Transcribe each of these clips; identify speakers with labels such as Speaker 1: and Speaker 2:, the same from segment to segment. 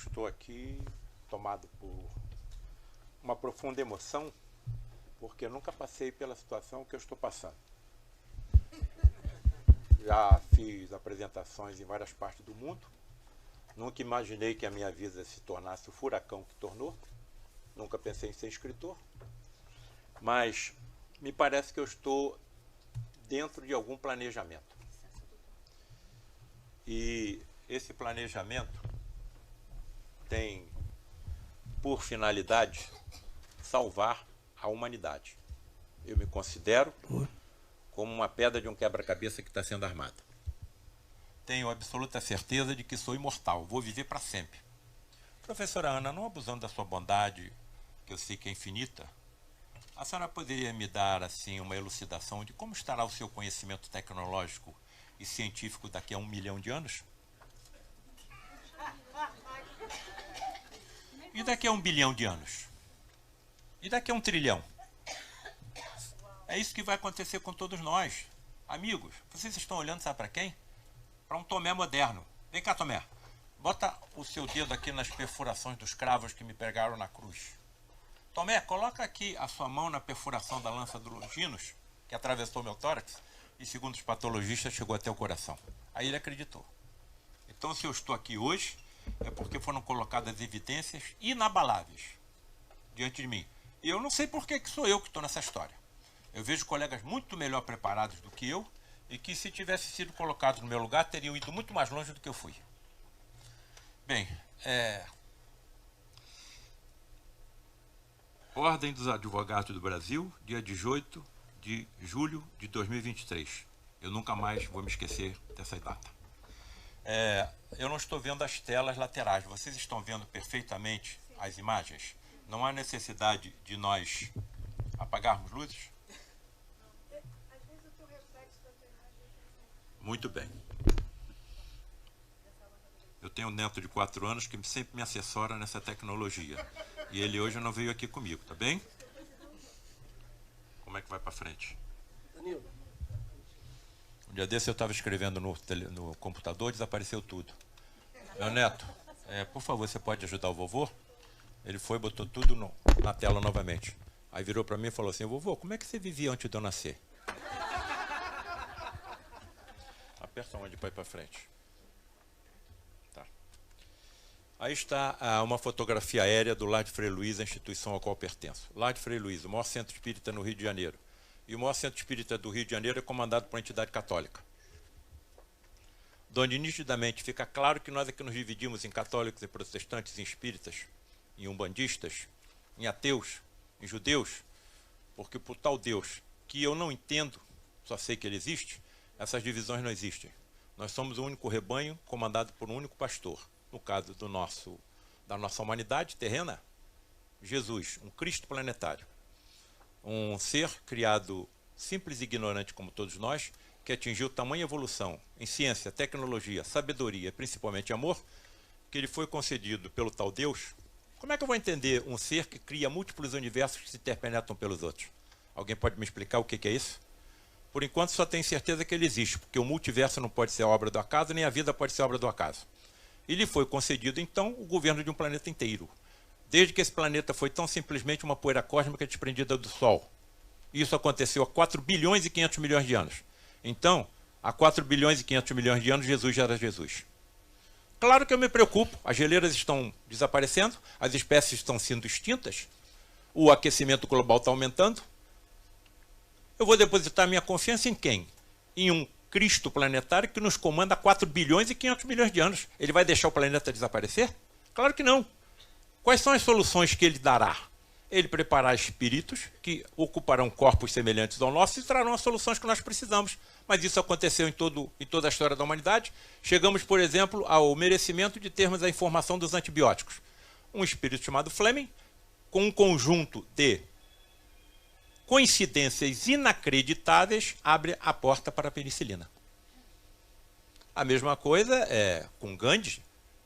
Speaker 1: estou aqui tomado por uma profunda emoção, porque eu nunca passei pela situação que eu estou passando. Já fiz apresentações em várias partes do mundo, nunca imaginei que a minha vida se tornasse o furacão que tornou, nunca pensei em ser escritor, mas me parece que eu estou dentro de algum planejamento. E esse planejamento tem por finalidade salvar a humanidade. Eu me considero como uma pedra de um quebra-cabeça que está sendo armada. Tenho absoluta certeza de que sou imortal, vou viver para sempre. Professora Ana, não abusando da sua bondade, que eu sei que é infinita, a senhora poderia me dar assim uma elucidação de como estará o seu conhecimento tecnológico e científico daqui a 1 milhão de anos? E daqui a 1 bilhão de anos? E daqui a 1 trilhão? É isso que vai acontecer com todos nós. Amigos, vocês estão olhando, sabe para quem? Para um Tomé moderno. Vem cá, Tomé. Bota o seu dedo aqui nas perfurações dos cravos que me pegaram na cruz. Tomé, coloca aqui a sua mão na perfuração da lança do Longinos, que atravessou meu tórax, e segundo os patologistas chegou até o coração. Aí ele acreditou. Então, se eu estou aqui hoje, é porque foram colocadas evidências inabaláveis diante de mim. E eu não sei por que sou eu que estou nessa história. Eu vejo colegas muito melhor preparados do que eu, e que se tivessem sido colocados no meu lugar, teriam ido muito mais longe do que eu fui. Bem, Ordem dos Advogados do Brasil, dia 18 de julho de 2023. Eu nunca mais vou me esquecer dessa data. Eu não estou vendo as telas laterais. Vocês estão vendo perfeitamente as imagens? Não há necessidade de nós apagarmos luzes? Muito bem. Eu tenho um neto de 4 anos que sempre me assessora nessa tecnologia. E ele hoje não veio aqui comigo, tá bem? Como é que vai para frente? Um dia desse eu estava escrevendo no computador, desapareceu tudo. Meu neto, por favor, você pode ajudar o vovô? Ele foi e botou tudo na tela novamente. Aí virou para mim e falou assim: vovô, como é que você vivia antes de eu nascer? Aperta onde para ir para frente. Tá. Aí está uma fotografia aérea do Lar de Frei Luiz, a instituição a qual pertenço. Lar de Frei Luiz, o maior centro espírita no Rio de Janeiro. E o maior centro espírita do Rio de Janeiro é comandado por uma entidade católica. Onde nitidamente fica claro que nós aqui nos dividimos em católicos, em protestantes, em espíritas, em umbandistas, em ateus, em judeus, porque por tal Deus que eu não entendo, só sei que ele existe, essas divisões não existem. Nós somos o único rebanho comandado por um único pastor. No caso da nossa humanidade terrena, Jesus, um Cristo planetário. Um ser criado simples e ignorante como todos nós, que atingiu tamanha evolução em ciência, tecnologia, sabedoria, principalmente amor, que ele foi concedido pelo tal Deus. Como é que eu vou entender um ser que cria múltiplos universos que se interpenetram pelos outros? Alguém pode me explicar o que é isso? Por enquanto só tenho certeza que ele existe, porque o multiverso não pode ser obra do acaso, nem a vida pode ser obra do acaso. E lhe foi concedido, então, o governo de um planeta inteiro. Desde que esse planeta foi tão simplesmente uma poeira cósmica desprendida do Sol. Isso aconteceu há 4 bilhões e 500 milhões de anos. Então, há 4 bilhões e 500 milhões de anos, Jesus já era Jesus. Claro que eu me preocupo, as geleiras estão desaparecendo, as espécies estão sendo extintas, o aquecimento global está aumentando. Eu vou depositar minha confiança em quem? Em um Cristo planetário que nos comanda há 4 bilhões e 500 milhões de anos. Ele vai deixar o planeta desaparecer? Claro que não. Quais são as soluções que ele dará? Ele preparará espíritos que ocuparão corpos semelhantes ao nosso e trarão as soluções que nós precisamos. Mas isso aconteceu em toda a história da humanidade. Chegamos, por exemplo, ao merecimento de termos a informação dos antibióticos. Um espírito chamado Fleming, com um conjunto de coincidências inacreditáveis, abre a porta para a penicilina. A mesma coisa é com Gandhi,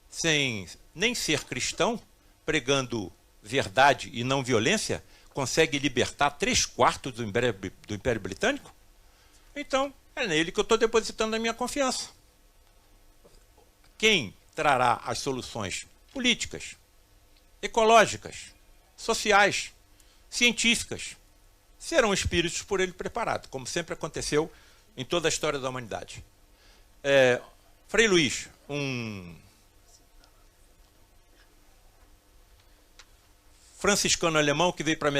Speaker 1: sem nem ser cristão, pregando verdade e não violência, consegue libertar 3/4 do Império Britânico? Então, é nele que eu estou depositando a minha confiança. Quem trará as soluções políticas, ecológicas, sociais, científicas, serão espíritos por ele preparados, como sempre aconteceu em toda a história da humanidade. Frei Luís, um franciscano alemão que veio para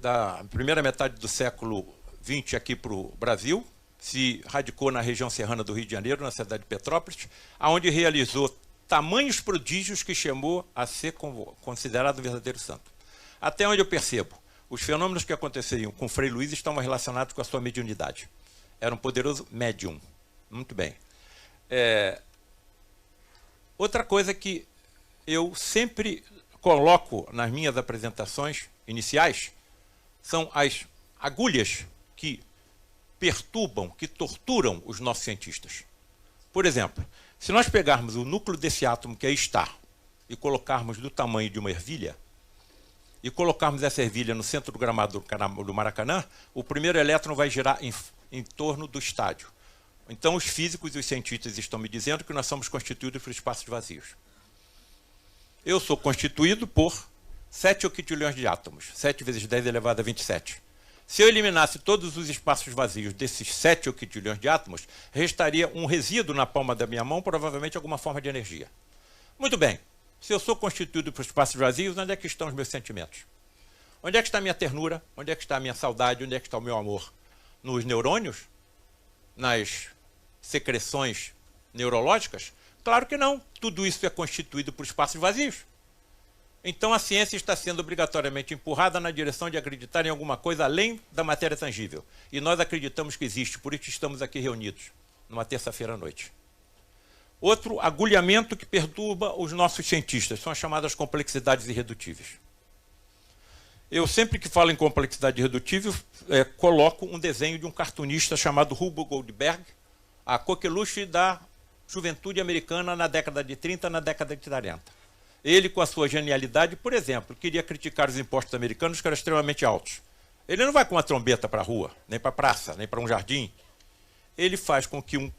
Speaker 1: a primeira metade do século XX aqui para o Brasil, se radicou na região serrana do Rio de Janeiro, na cidade de Petrópolis, onde realizou tamanhos prodígios que chamou a ser considerado um verdadeiro santo. Até onde eu percebo, os fenômenos que aconteceriam com Frei Luís estavam relacionados com a sua mediunidade. Era um poderoso médium. Muito bem. Outra coisa que eu sempre coloco nas minhas apresentações iniciais são as agulhas que perturbam, que torturam os nossos cientistas. Por exemplo, se nós pegarmos o núcleo desse átomo que aí está e colocarmos do tamanho de uma ervilha, e colocarmos essa ervilha no centro do gramado do Maracanã, o primeiro elétron vai girar em torno do estádio. Então os físicos e os cientistas estão me dizendo que nós somos constituídos por espaços vazios. Eu sou constituído por 7 octilhões de átomos, 7 vezes 10 elevado a 27. Se eu eliminasse todos os espaços vazios desses 7 octilhões de átomos, restaria um resíduo na palma da minha mão, provavelmente alguma forma de energia. Muito bem. Se eu sou constituído por espaços vazios, onde é que estão os meus sentimentos? Onde é que está a minha ternura? Onde é que está a minha saudade? Onde é que está o meu amor? Nos neurônios? Nas secreções neurológicas? Claro que não. Tudo isso é constituído por espaços vazios. Então a ciência está sendo obrigatoriamente empurrada na direção de acreditar em alguma coisa além da matéria tangível. E nós acreditamos que existe, por isso estamos aqui reunidos, numa terça-feira à noite. Outro agulhamento que perturba os nossos cientistas são as chamadas complexidades irredutíveis. Eu sempre que falo em complexidade irredutível, coloco um desenho de um cartunista chamado Rubel Goldberg, a coqueluche da juventude americana na década de 30, na década de 40. Ele, com a sua genialidade, por exemplo, queria criticar os impostos americanos que eram extremamente altos. Ele não vai com uma trombeta para a rua, nem para a praça, nem para um jardim. Ele faz com que um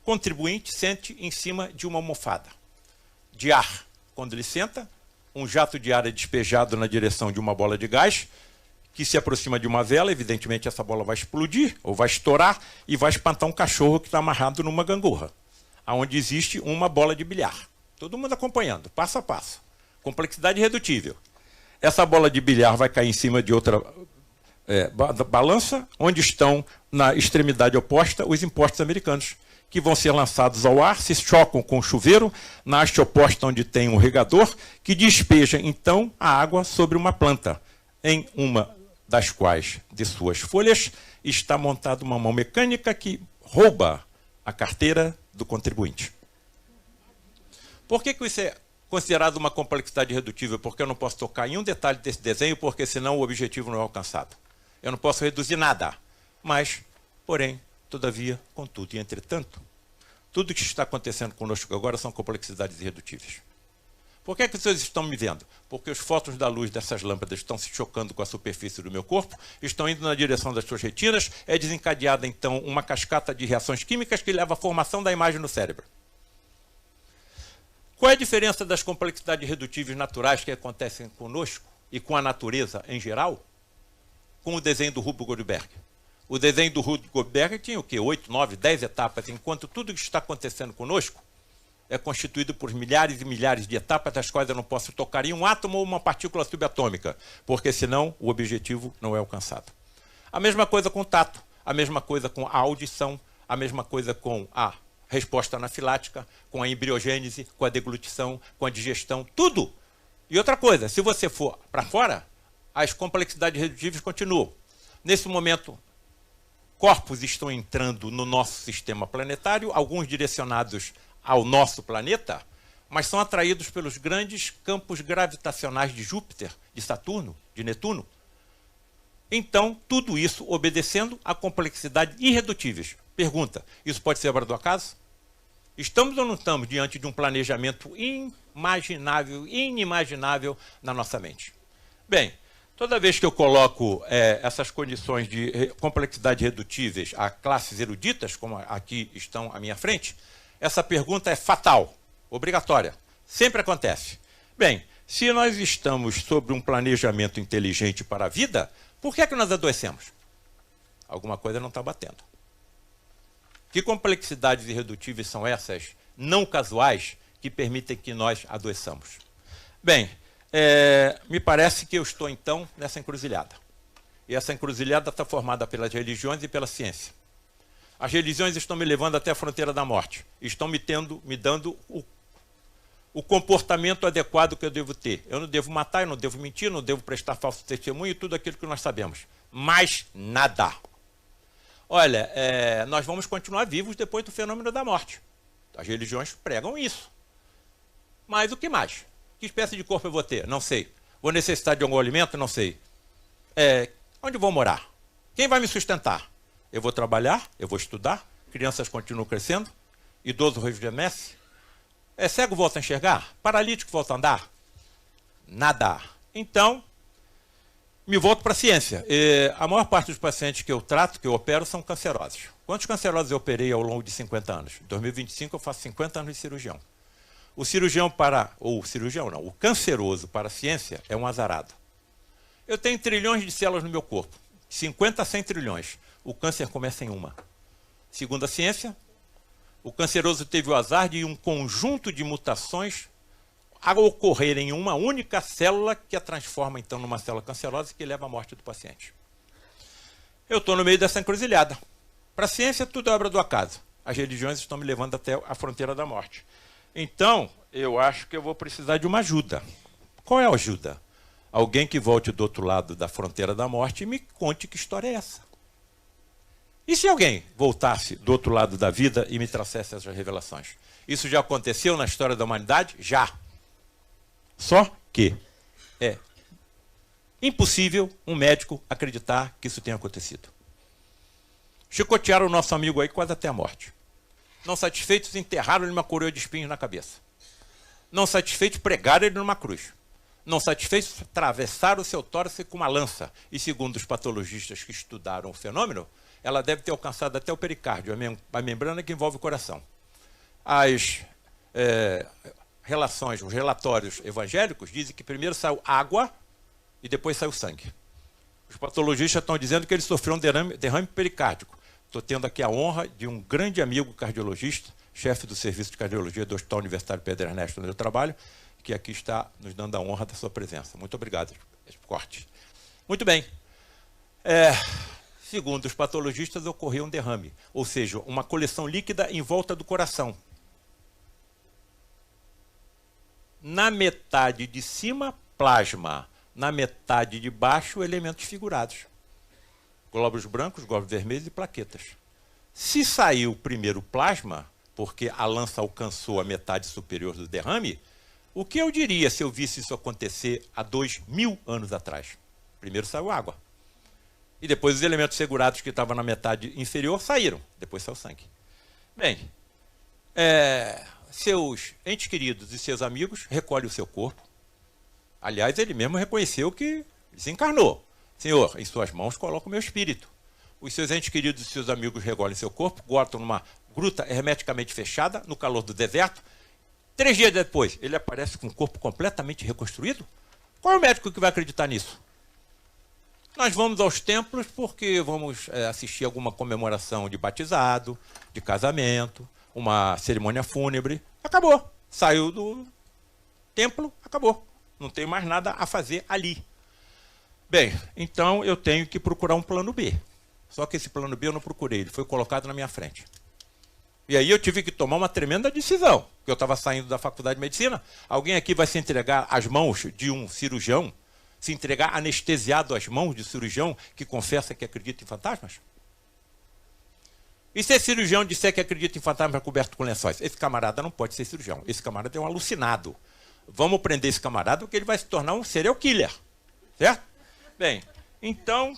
Speaker 1: contribuinte sente em cima de uma almofada de ar. Quando ele senta, um jato de ar é despejado na direção de uma bola de gás que se aproxima de uma vela. Evidentemente essa bola vai explodir ou vai estourar e vai espantar um cachorro que está amarrado numa gangorra, onde existe uma bola de bilhar. Todo mundo acompanhando, passo a passo. Complexidade irredutível. Essa bola de bilhar vai cair em cima de outra balança, onde estão na extremidade oposta os impostos americanos, que vão ser lançados ao ar, se chocam com o chuveiro, na haste oposta onde tem um regador, que despeja, então, a água sobre uma planta, em uma das quais, de suas folhas, está montada uma mão mecânica que rouba a carteira do contribuinte. Por que isso é considerado uma complexidade irredutível? Porque eu não posso tocar em um detalhe desse desenho, porque senão o objetivo não é alcançado. Eu não posso reduzir nada, mas, porém, todavia, contudo e entretanto, tudo que está acontecendo conosco agora são complexidades irredutíveis. Por que vocês estão me vendo? Porque os fótons da luz dessas lâmpadas estão se chocando com a superfície do meu corpo, estão indo na direção das suas retinas, é desencadeada, então, uma cascata de reações químicas que leva à formação da imagem no cérebro. Qual é a diferença das complexidades irredutíveis naturais que acontecem conosco e com a natureza em geral, com o desenho do Rubel Goldberg? O desenho do Rubel Goldberg tinha o quê? 8, 9, 10 etapas, enquanto tudo que está acontecendo conosco é constituído por milhares e milhares de etapas, das quais eu não posso tocar em um átomo ou uma partícula subatômica, porque senão o objetivo não é alcançado. A mesma coisa com o tato, a mesma coisa com a audição, a mesma coisa com a resposta anafilática, com a embriogênese, com a deglutição, com a digestão, tudo. E outra coisa, se você for para fora, as complexidades irredutíveis continuam. Nesse momento, corpos estão entrando no nosso sistema planetário, alguns direcionados ao nosso planeta, mas são atraídos pelos grandes campos gravitacionais de Júpiter, de Saturno, de Netuno. Então, tudo isso obedecendo a complexidades irredutíveis. Pergunta, isso pode ser obra do acaso? Estamos ou não estamos diante de um planejamento imaginável, inimaginável na nossa mente? Bem, toda vez que eu coloco essas condições de complexidade irredutíveis a classes eruditas, como aqui estão à minha frente, essa pergunta é fatal, obrigatória, sempre acontece. Bem, se nós estamos sobre um planejamento inteligente para a vida, por que é que nós adoecemos? Alguma coisa não está batendo. Que complexidades irredutíveis são essas, não casuais, que permitem que nós adoeçamos? Bem, me parece que eu estou, então, nessa encruzilhada. E essa encruzilhada está formada pelas religiões e pela ciência. As religiões estão me levando até a fronteira da morte. Estão me dando o comportamento adequado que eu devo ter. Eu não devo matar, eu não devo mentir, não devo prestar falso testemunho e tudo aquilo que nós sabemos. Mas nada. Olha, nós vamos continuar vivos depois do fenômeno da morte. As religiões pregam isso. Mas o que mais? Que espécie de corpo eu vou ter? Não sei. Vou necessitar de algum alimento? Não sei. Onde vou morar? Quem vai me sustentar? Eu vou trabalhar? Eu vou estudar? Crianças continuam crescendo? Idoso rejuvenesce? Cego volta a enxergar? Paralítico volta a andar? Nada. Então, me volto para a ciência. A maior parte dos pacientes que eu trato, que eu opero, são cancerosos. Quantos cancerosos eu operei ao longo de 50 anos? Em 2025 eu faço 50 anos de cirurgião. O canceroso para a ciência é um azarado. Eu tenho trilhões de células no meu corpo, 50 a 100 trilhões. O câncer começa em uma. Segundo a ciência, o canceroso teve o azar de um conjunto de mutações a ocorrer em uma única célula que a transforma, então, numa célula cancerosa que leva à morte do paciente. Eu estou no meio dessa encruzilhada. Para a ciência, tudo é obra do acaso. As religiões estão me levando até a fronteira da morte. Então, eu acho que eu vou precisar de uma ajuda. Qual é a ajuda? Alguém que volte do outro lado da fronteira da morte e me conte que história é essa. E se alguém voltasse do outro lado da vida e me trouxesse essas revelações? Isso já aconteceu na história da humanidade? Já. Só que é impossível um médico acreditar que isso tenha acontecido. Chicotearam o nosso amigo aí quase até a morte. Não satisfeitos, enterraram-lhe uma coroa de espinhos na cabeça. Não satisfeitos, pregaram ele numa cruz. Não satisfeitos, atravessaram o seu tórax com uma lança. E segundo os patologistas que estudaram o fenômeno, ela deve ter alcançado até o pericárdio, a membrana que envolve o coração. As os relatórios evangélicos dizem que primeiro saiu água e depois saiu sangue. Os patologistas estão dizendo que ele sofreu um derrame pericárdico. Estou tendo aqui a honra de um grande amigo cardiologista, chefe do serviço de cardiologia do Hospital Universitário Pedro Ernesto, onde eu trabalho, que aqui está nos dando a honra da sua presença. Muito obrigado, Corte. Muito bem. Segundo os patologistas, ocorreu um derrame, ou seja, uma coleção líquida em volta do coração. Na metade de cima, plasma. Na metade de baixo, elementos figurados. Glóbulos brancos, glóbulos vermelhos e plaquetas. Se saiu primeiro plasma, porque a lança alcançou a metade superior do derrame, o que eu diria se eu visse isso acontecer há 2000 anos atrás? Primeiro saiu água. E depois os elementos segurados que estavam na metade inferior saíram. Depois saiu sangue. Bem, seus entes queridos e seus amigos recolhem o seu corpo. Aliás, ele mesmo reconheceu que desencarnou. Senhor, em suas mãos coloco o meu espírito. Os seus entes queridos e seus amigos recolhem seu corpo, guardam numa gruta hermeticamente fechada, no calor do deserto. 3 dias depois, ele aparece com o corpo completamente reconstruído? Qual é o médico que vai acreditar nisso? Nós vamos aos templos porque vamos assistir alguma comemoração de batizado, de casamento, uma cerimônia fúnebre. Acabou. Saiu do templo, acabou. Não tem mais nada a fazer ali. Bem, então eu tenho que procurar um plano B. Só que esse plano B eu não procurei, ele foi colocado na minha frente. E aí eu tive que tomar uma tremenda decisão, porque eu estava saindo da faculdade de medicina. Alguém aqui vai se entregar às mãos de um cirurgião? Se entregar anestesiado às mãos de um cirurgião que confessa que acredita em fantasmas? E se esse cirurgião disser que acredita em fantasmas coberto com lençóis? Esse camarada não pode ser cirurgião. Esse camarada é um alucinado. Vamos prender esse camarada porque ele vai se tornar um serial killer. Certo? Bem, então,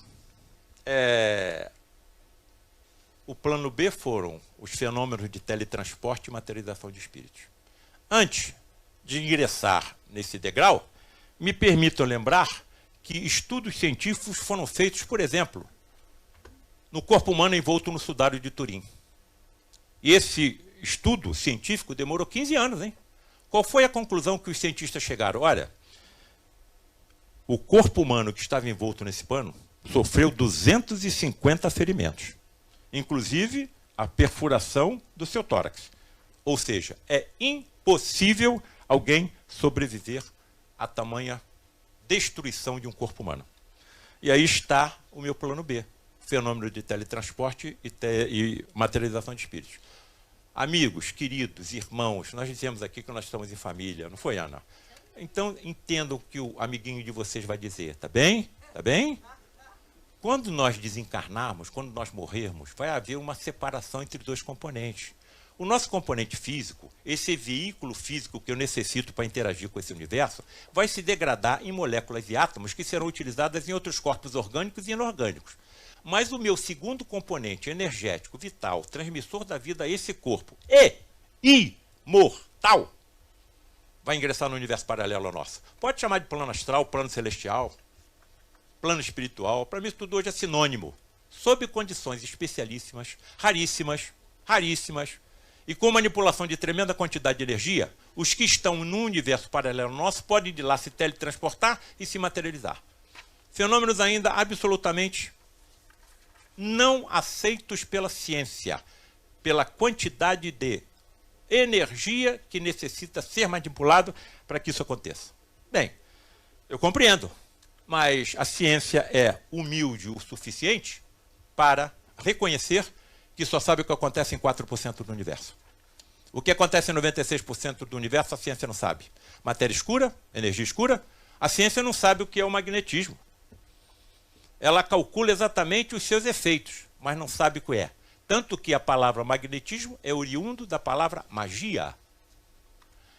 Speaker 1: o plano B foram os fenômenos de teletransporte e materialização de espíritos. Antes de ingressar nesse degrau, me permitam lembrar que estudos científicos foram feitos, por exemplo, no corpo humano envolto no sudário de Turim. E esse estudo científico demorou 15 anos, hein? Qual foi a conclusão que os cientistas chegaram? Olha, o corpo humano que estava envolto nesse pano sofreu 250 ferimentos, inclusive a perfuração do seu tórax. Ou seja, é impossível alguém sobreviver a tamanha destruição de um corpo humano. E aí está o meu plano B, fenômeno de teletransporte e materialização de espíritos. Amigos, queridos, irmãos, nós dizemos aqui que nós estamos em família, não foi, Ana? Então, entendam o que o amiguinho de vocês vai dizer, tá bem? Tá bem? Quando nós desencarnarmos, quando nós morrermos, vai haver uma separação entre dois componentes. O nosso componente físico, esse veículo físico que eu necessito para interagir com esse universo, vai se degradar em moléculas e átomos que serão utilizadas em outros corpos orgânicos e inorgânicos. Mas o meu segundo componente energético, vital, transmissor da vida a esse corpo e imortal, vai ingressar no universo paralelo ao nosso. Pode chamar de plano astral, plano celestial, plano espiritual. Para mim isso tudo hoje é sinônimo. Sob condições especialíssimas, raríssimas, e com manipulação de tremenda quantidade de energia, os que estão no universo paralelo ao nosso podem de lá se teletransportar e se materializar. Fenômenos ainda absolutamente não aceitos pela ciência, pela quantidade de energia que necessita ser manipulado para que isso aconteça. Bem, eu compreendo, mas a ciência é humilde o suficiente para reconhecer que só sabe o que acontece em 4% do universo. O que acontece em 96% do universo a ciência não sabe. Matéria escura, energia escura, a ciência não sabe o que é o magnetismo. Ela calcula exatamente os seus efeitos, mas não sabe o que é. Tanto que a palavra magnetismo é oriundo da palavra magia.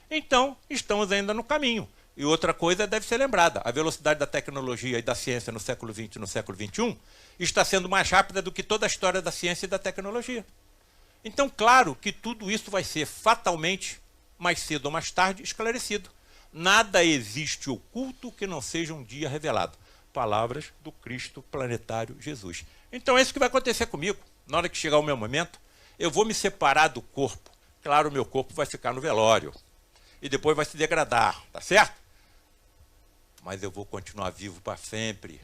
Speaker 1: Então, estamos ainda no caminho. E outra coisa deve ser lembrada. A velocidade da tecnologia e da ciência no século XX e no século XXI está sendo mais rápida do que toda a história da ciência e da tecnologia. Então, claro que tudo isso vai ser fatalmente, mais cedo ou mais tarde, esclarecido. Nada existe oculto que não seja um dia revelado. Palavras do Cristo planetário Jesus. Então é isso que vai acontecer comigo. Na hora que chegar o meu momento, eu vou me separar do corpo. Claro, o meu corpo vai ficar no velório. E depois vai se degradar, tá certo? Mas eu vou continuar vivo para sempre.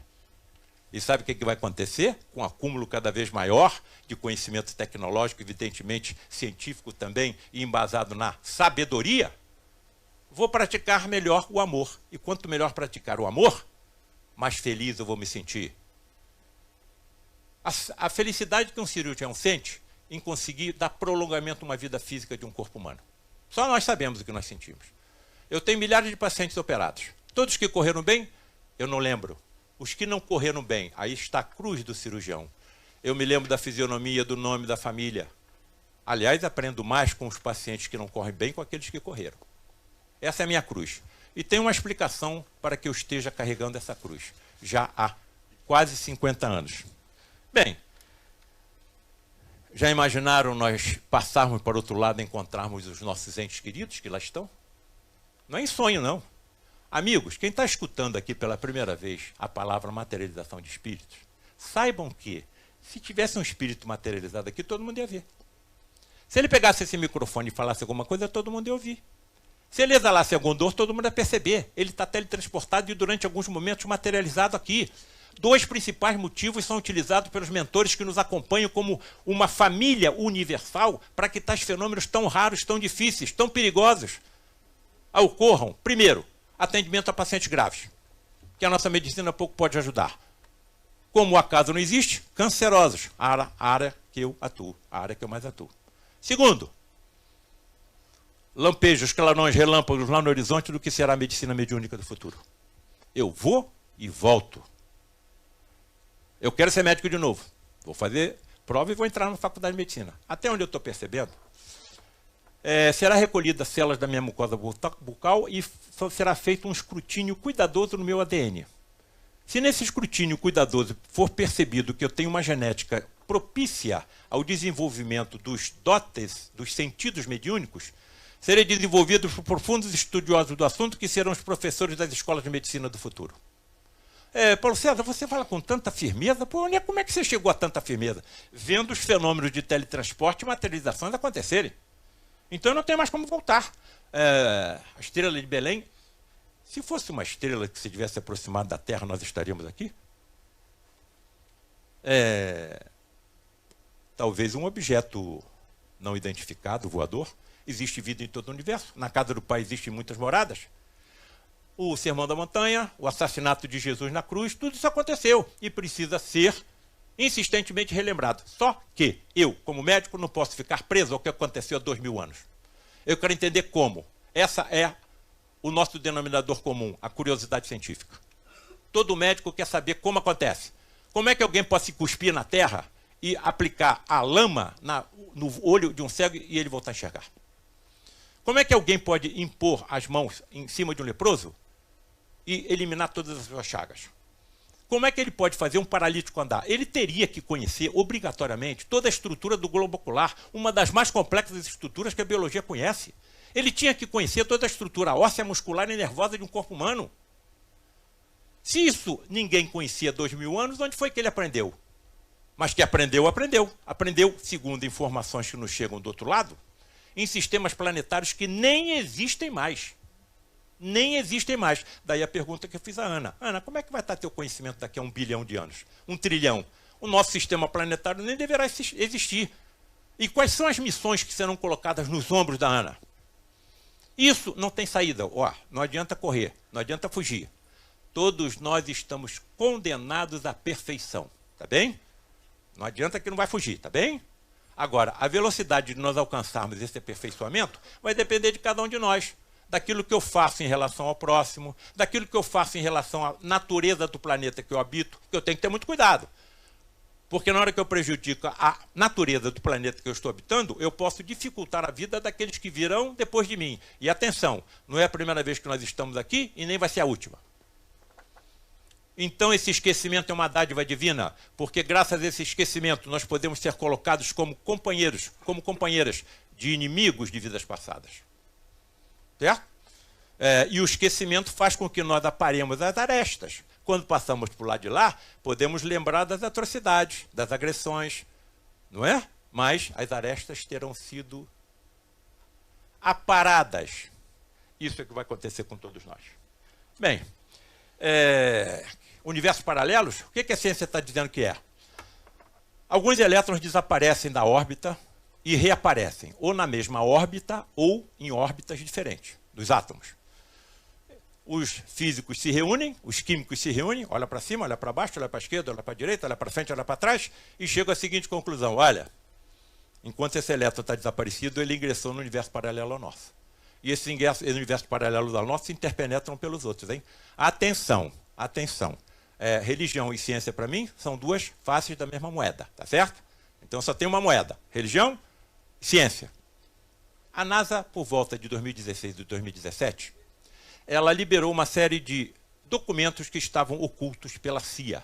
Speaker 1: E sabe o que vai acontecer? Com um acúmulo cada vez maior de conhecimento tecnológico, evidentemente científico também, e embasado na sabedoria, vou praticar melhor o amor. E quanto melhor praticar o amor, mais feliz eu vou me sentir. A felicidade que um cirurgião sente em conseguir dar prolongamento a uma vida física de um corpo humano. Só nós sabemos o que nós sentimos. Eu tenho milhares de pacientes operados. Todos que correram bem, eu não lembro. Os que não correram bem, aí está a cruz do cirurgião. Eu me lembro da fisionomia, do nome da família. Aliás, aprendo mais com os pacientes que não correm bem com aqueles que correram. Essa é a minha cruz. E tem uma explicação para que eu esteja carregando essa cruz, já há quase 50 anos. Bem, já imaginaram nós passarmos para o outro lado e encontrarmos os nossos entes queridos que lá estão? Não é em sonho, não. Amigos, quem está escutando aqui pela primeira vez a palavra materialização de espíritos, saibam que, se tivesse um espírito materializado aqui, todo mundo ia ver. Se ele pegasse esse microfone e falasse alguma coisa, todo mundo ia ouvir. Se ele exalasse algum dor, todo mundo ia perceber. Ele está teletransportado e durante alguns momentos materializado aqui. Dois principais motivos são utilizados pelos mentores que nos acompanham como uma família universal para que tais fenômenos tão raros, tão difíceis, tão perigosos ocorram. Primeiro, atendimento a pacientes graves, que a nossa medicina pouco pode ajudar. Como o acaso não existe, cancerosos, a área que eu atuo, a área que eu mais atuo. Segundo, lampejos, clarões, relâmpagos lá no horizonte do que será a medicina mediúnica do futuro. Eu vou e volto. Eu quero ser médico de novo. Vou fazer prova e vou entrar na faculdade de medicina. Até onde eu estou percebendo, será recolhida células da minha mucosa bucal e será feito um escrutínio cuidadoso no meu ADN. Se nesse escrutínio cuidadoso for percebido que eu tenho uma genética propícia ao desenvolvimento dos dotes, dos sentidos mediúnicos, serei desenvolvido por profundos estudiosos do assunto que serão os professores das escolas de medicina do futuro. Paulo César, você fala com tanta firmeza, como é que você chegou a tanta firmeza? Vendo os fenômenos de teletransporte e materializações acontecerem. Então eu não tenho mais como voltar. A estrela de Belém, se fosse uma estrela que se tivesse aproximado da Terra, nós estaríamos aqui? Talvez um objeto não identificado, voador. Existe vida em todo o universo. Na casa do Pai existem muitas moradas. O Sermão da Montanha, o assassinato de Jesus na cruz, tudo isso aconteceu e precisa ser insistentemente relembrado. Só que eu, como médico, não posso ficar preso ao que aconteceu há 2000 anos. Eu quero entender como. Essa é o nosso denominador comum, a curiosidade científica. Todo médico quer saber como acontece. Como é que alguém pode se cuspir na terra e aplicar a lama no olho de um cego e ele voltar a enxergar? Como é que alguém pode impor as mãos em cima de um leproso e eliminar todas as suas chagas? Como é que ele pode fazer um paralítico andar? Ele teria que conhecer, obrigatoriamente, toda a estrutura do globo ocular, uma das mais complexas estruturas que a biologia conhece. Ele tinha que conhecer toda a estrutura óssea, muscular e nervosa de um corpo humano. Se isso ninguém conhecia há 2000 anos, onde foi que ele aprendeu? Mas que aprendeu, aprendeu. Aprendeu, segundo informações que nos chegam do outro lado, em sistemas planetários que nem existem mais. Nem existem mais. Daí a pergunta que eu fiz à Ana. Ana, como é que vai estar teu conhecimento daqui a 1 bilhão de anos? 1 trilhão. O nosso sistema planetário nem deverá existir. E quais são as missões que serão colocadas nos ombros da Ana? Isso não tem saída. Não adianta correr, não adianta fugir. Todos nós estamos condenados à perfeição. Tá bem? Não adianta que não vai fugir, tá bem? Agora, a velocidade de nós alcançarmos esse aperfeiçoamento vai depender de cada um de nós. Daquilo que eu faço em relação ao próximo, daquilo que eu faço em relação à natureza do planeta que eu habito, que eu tenho que ter muito cuidado. Porque na hora que eu prejudico a natureza do planeta que eu estou habitando, eu posso dificultar a vida daqueles que virão depois de mim. E atenção, não é a primeira vez que nós estamos aqui e nem vai ser a última. Então esse esquecimento é uma dádiva divina, porque graças a esse esquecimento nós podemos ser colocados como companheiros, como companheiras de inimigos de vidas passadas. Certo? E o esquecimento faz com que nós aparemos as arestas. Quando passamos por lá de lá, podemos lembrar das atrocidades, das agressões, não é? Mas as arestas terão sido aparadas. Isso é que vai acontecer com todos nós. Bem, universos paralelos, o que a ciência está dizendo que é? Alguns elétrons desaparecem da órbita e reaparecem, ou na mesma órbita, ou em órbitas diferentes dos átomos. Os físicos se reúnem, os químicos se reúnem, olha para cima, olha para baixo, olha para a esquerda, olha para a direita, olha para frente, olha para trás, e chegam à seguinte conclusão: olha, enquanto esse elétron está desaparecido, ele ingressou no universo paralelo ao nosso. E esse universo paralelo ao nosso se interpenetram pelos outros, hein? Atenção, atenção. Religião e ciência, para mim, são duas faces da mesma moeda, tá certo? Então só tem uma moeda, religião e ciência. A NASA, por volta de 2016 e 2017, ela liberou uma série de documentos que estavam ocultos pela CIA,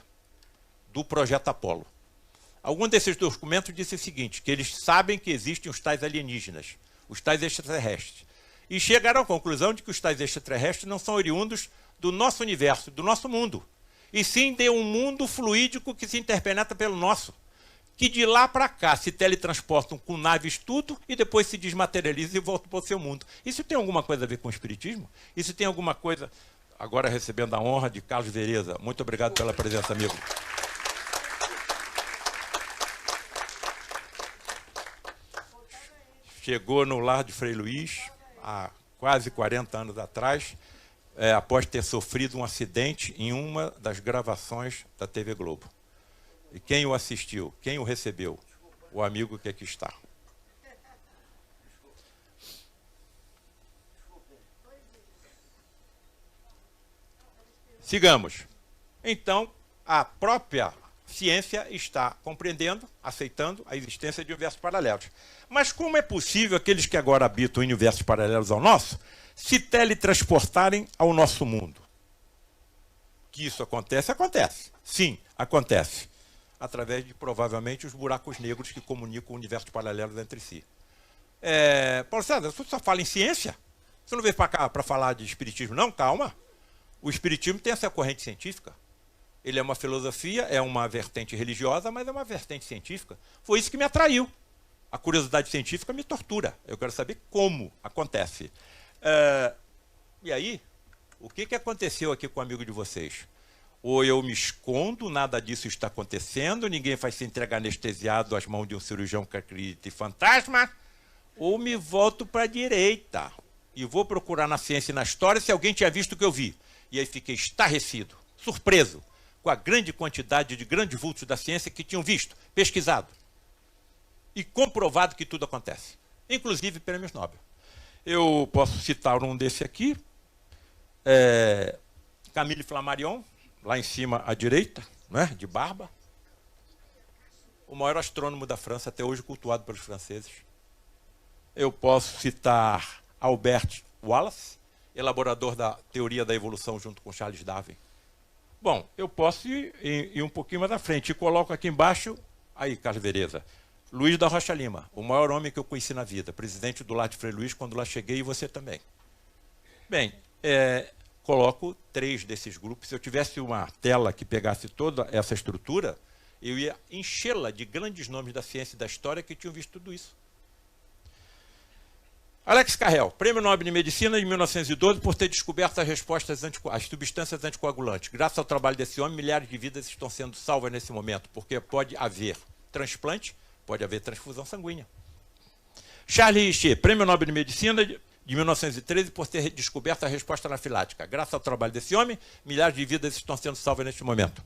Speaker 1: do projeto Apollo. Algum desses documentos disse o seguinte, que eles sabem que existem os tais alienígenas, os tais extraterrestres, e chegaram à conclusão de que os tais extraterrestres não são oriundos do nosso universo, do nosso mundo, e sim de um mundo fluídico que se interpenetra pelo nosso, que de lá para cá se teletransportam com naves tudo e depois se desmaterializam e voltam para o seu mundo. Isso tem alguma coisa a ver com o espiritismo? Isso tem alguma coisa... Agora recebendo a honra de Carlos Vereza. Muito obrigado pela presença, amigo. Chegou no lar de Frei Luís, há quase 40 anos atrás, após ter sofrido um acidente em uma das gravações da TV Globo. E quem o assistiu? Quem o recebeu? O amigo que aqui está. Sigamos. Então, a própria ciência está compreendendo, aceitando a existência de universos paralelos. Mas como é possível aqueles que agora habitam em universos paralelos ao nosso se teletransportarem ao nosso mundo? Que isso acontece? Acontece. Sim, acontece. Através de, provavelmente, os buracos negros que comunicam universos paralelos entre si. Paulo César, você só fala em ciência? Você não veio para cá para falar de espiritismo, não? Calma. O espiritismo tem essa corrente científica. Ele é uma filosofia, é uma vertente religiosa, mas é uma vertente científica. Foi isso que me atraiu. A curiosidade científica me tortura. Eu quero saber como acontece. E aí, o que aconteceu aqui com o amigo de vocês? Ou eu me escondo, nada disso está acontecendo, ninguém vai se entregar anestesiado às mãos de um cirurgião que acredita em fantasma, ou me volto para a direita e vou procurar na ciência e na história se alguém tinha visto o que eu vi. E aí fiquei estarrecido, surpreso, com a grande quantidade de grandes vultos da ciência que tinham visto, pesquisado e comprovado que tudo acontece, inclusive prêmios Nobel. Eu posso citar um desse aqui, Camille Flammarion, lá em cima à direita, né, de barba, o maior astrônomo da França, até hoje cultuado pelos franceses. Eu posso citar Albert Wallace, elaborador da teoria da evolução junto com Charles Darwin. Bom, eu posso ir um pouquinho mais à frente e coloco aqui embaixo, aí, Carlos Vereza, Luiz da Rocha Lima, o maior homem que eu conheci na vida, presidente do Lar de Frei Luiz, quando lá cheguei, e você também. Bem, coloco 3 desses grupos. Se eu tivesse uma tela que pegasse toda essa estrutura, eu ia enchê-la de grandes nomes da ciência e da história que tinham visto tudo isso. Alex Carrel, Prêmio Nobel de Medicina de 1912 por ter descoberto as substâncias anticoagulantes. Graças ao trabalho desse homem, milhares de vidas estão sendo salvas nesse momento, porque pode haver transplante, pode haver transfusão sanguínea. Charles Richer, Prêmio Nobel de Medicina de 1913 por ter descoberto a resposta anafilática. Graças ao trabalho desse homem, milhares de vidas estão sendo salvas neste momento.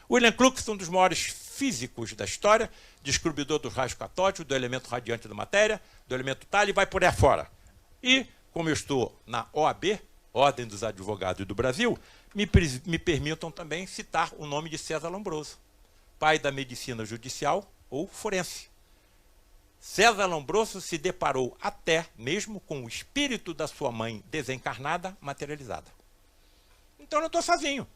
Speaker 1: William Crookes, um dos maiores físicos da história, descobridor dos raios catódicos, do elemento radiante da matéria, do elemento talho, e vai por aí afora. E, como eu estou na OAB, Ordem dos Advogados do Brasil, me permitam também citar o nome de César Lombroso, pai da medicina judicial ou forense. César Lombroso se deparou até mesmo com o espírito da sua mãe desencarnada materializada. Então eu não estou sozinho.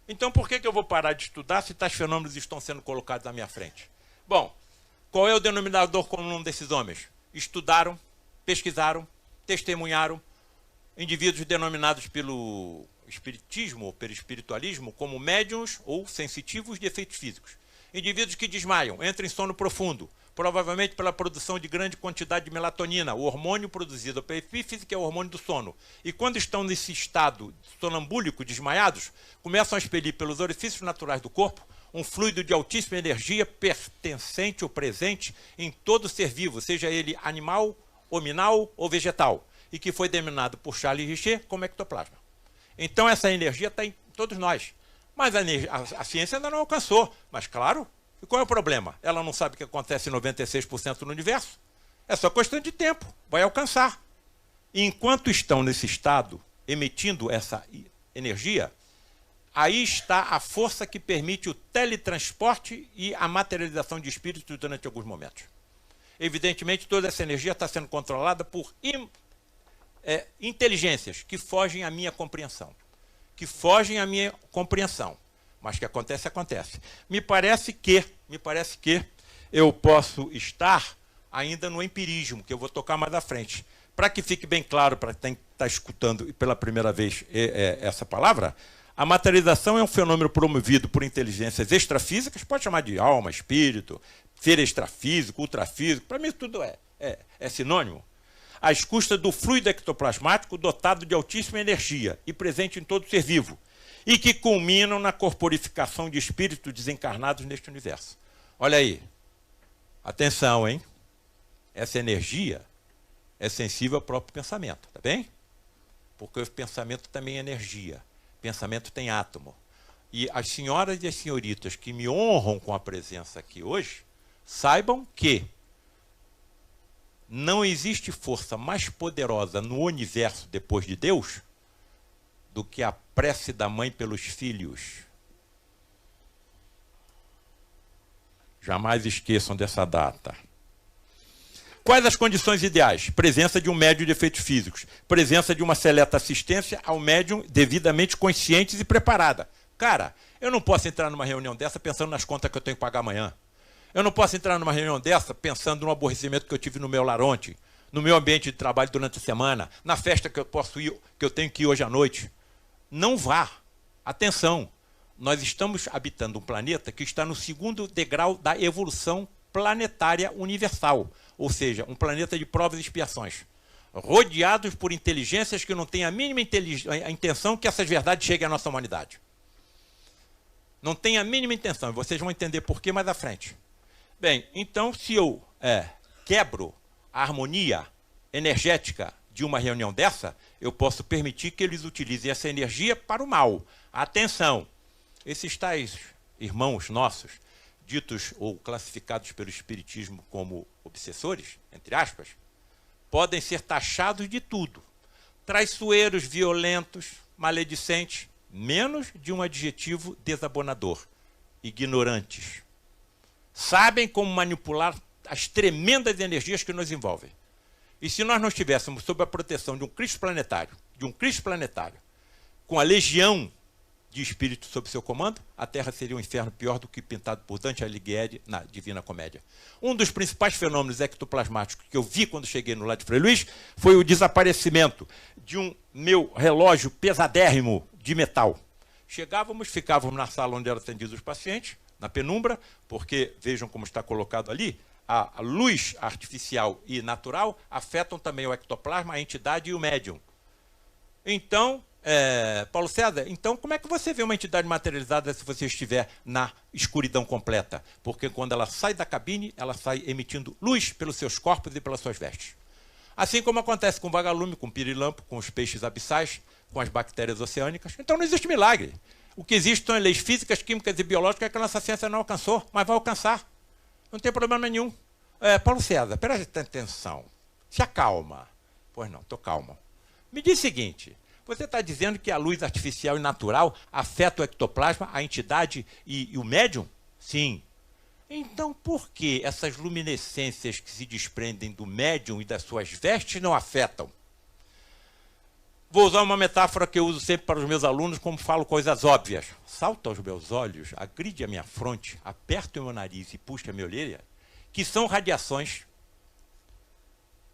Speaker 1: Então por que eu vou parar de estudar se tais fenômenos estão sendo colocados à minha frente? Bom, qual é o denominador comum desses homens? Estudaram, pesquisaram, testemunharam, indivíduos denominados pelo espiritismo ou pelo espiritualismo como médiuns ou sensitivos de efeitos físicos. Indivíduos que desmaiam, entram em sono profundo, provavelmente pela produção de grande quantidade de melatonina, o hormônio produzido pela epífise, que é o hormônio do sono. E quando estão nesse estado sonambúlico, desmaiados, começam a expelir pelos orifícios naturais do corpo um fluido de altíssima energia pertencente ou presente em todo ser vivo, seja ele animal, hominal ou vegetal, e que foi denominado por Charles Richer como ectoplasma. Então essa energia está em todos nós. Mas a ciência ainda não alcançou. Mas claro, e qual é o problema? Ela não sabe o que acontece em 96% no universo? É só questão de tempo, vai alcançar. E enquanto estão nesse estado, emitindo essa energia, aí está a força que permite o teletransporte e a materialização de espíritos durante alguns momentos. Evidentemente, toda essa energia está sendo controlada por inteligências que fogem à minha compreensão. Mas que acontece, acontece. Me parece que eu posso estar ainda no empirismo, que eu vou tocar mais à frente. Para que fique bem claro para quem está escutando pela primeira vez essa palavra, a materialização é um fenômeno promovido por inteligências extrafísicas, pode chamar de alma, espírito, ser extrafísico, ultrafísico, para mim tudo é sinônimo. Às custas do fluido ectoplasmático dotado de altíssima energia e presente em todo ser vivo, e que culminam na corporificação de espíritos desencarnados neste universo. Olha aí, atenção, hein? Essa energia é sensível ao próprio pensamento, tá bem? Porque o pensamento também é energia, pensamento tem átomo. E as senhoras e as senhoritas que me honram com a presença aqui hoje, saibam que não existe força mais poderosa no universo depois de Deus do que a prece da mãe pelos filhos. Jamais esqueçam dessa data. Quais as condições ideais? Presença de um médium de efeitos físicos. Presença de uma seleta assistência ao médium devidamente conscientes e preparada. Cara, eu não posso entrar numa reunião dessa pensando nas contas que eu tenho que pagar amanhã. Eu não posso entrar numa reunião dessa pensando no aborrecimento que eu tive no meu lar ontem, no meu ambiente de trabalho durante a semana, na festa que eu posso ir, que eu tenho que ir hoje à noite. Não vá. Atenção, nós estamos habitando um planeta que está no 2º degrau da evolução planetária universal, ou seja, um planeta de provas e expiações. rodeados por inteligências que não têm a mínima a intenção que essas verdades cheguem à nossa humanidade. Não tem a mínima intenção. Vocês vão entender por que mais à frente. Bem, então, se eu quebro a harmonia energética de uma reunião dessa, eu posso permitir que eles utilizem essa energia para o mal. Atenção! Esses tais irmãos nossos, ditos ou classificados pelo Espiritismo como obsessores, entre aspas, podem ser taxados de tudo. Traiçoeiros, violentos, maledicentes, menos de um adjetivo desabonador. Ignorantes. Sabem como manipular as tremendas energias que nos envolvem. E se nós não estivéssemos sob a proteção de um Cristo planetário, com a legião de espíritos sob seu comando, a Terra seria um inferno pior do que pintado por Dante Alighieri na Divina Comédia. Um dos principais fenômenos ectoplasmáticos que eu vi quando cheguei no lar de Frei Luís foi o desaparecimento de um meu relógio pesadérrimo de metal. Chegávamos, ficávamos na sala onde eram atendidos os pacientes, na penumbra, porque, vejam como está colocado ali, a luz artificial e natural afetam também o ectoplasma, a entidade e o médium. Então, Paulo César, então como é que você vê uma entidade materializada se você estiver na escuridão completa? Porque quando ela sai da cabine, ela sai emitindo luz pelos seus corpos e pelas suas vestes. Assim como acontece com o vagalume, com o pirilampo, com os peixes abissais, com as bactérias oceânicas. Então não existe milagre. O que existe são leis físicas, químicas e biológicas que a nossa ciência não alcançou, mas vai alcançar. Não tem problema nenhum. Paulo César, preste atenção. Se acalma. Pois não, estou calmo. Me diz o seguinte, você está dizendo que a luz artificial e natural afeta o ectoplasma, a entidade e o médium? Sim. Então por que essas luminescências que se desprendem do médium e das suas vestes não afetam? Vou usar uma metáfora que eu uso sempre para os meus alunos, como falo coisas óbvias. Salta aos meus olhos, agride a minha fronte, aperta o meu nariz e puxa a minha orelha, que são radiações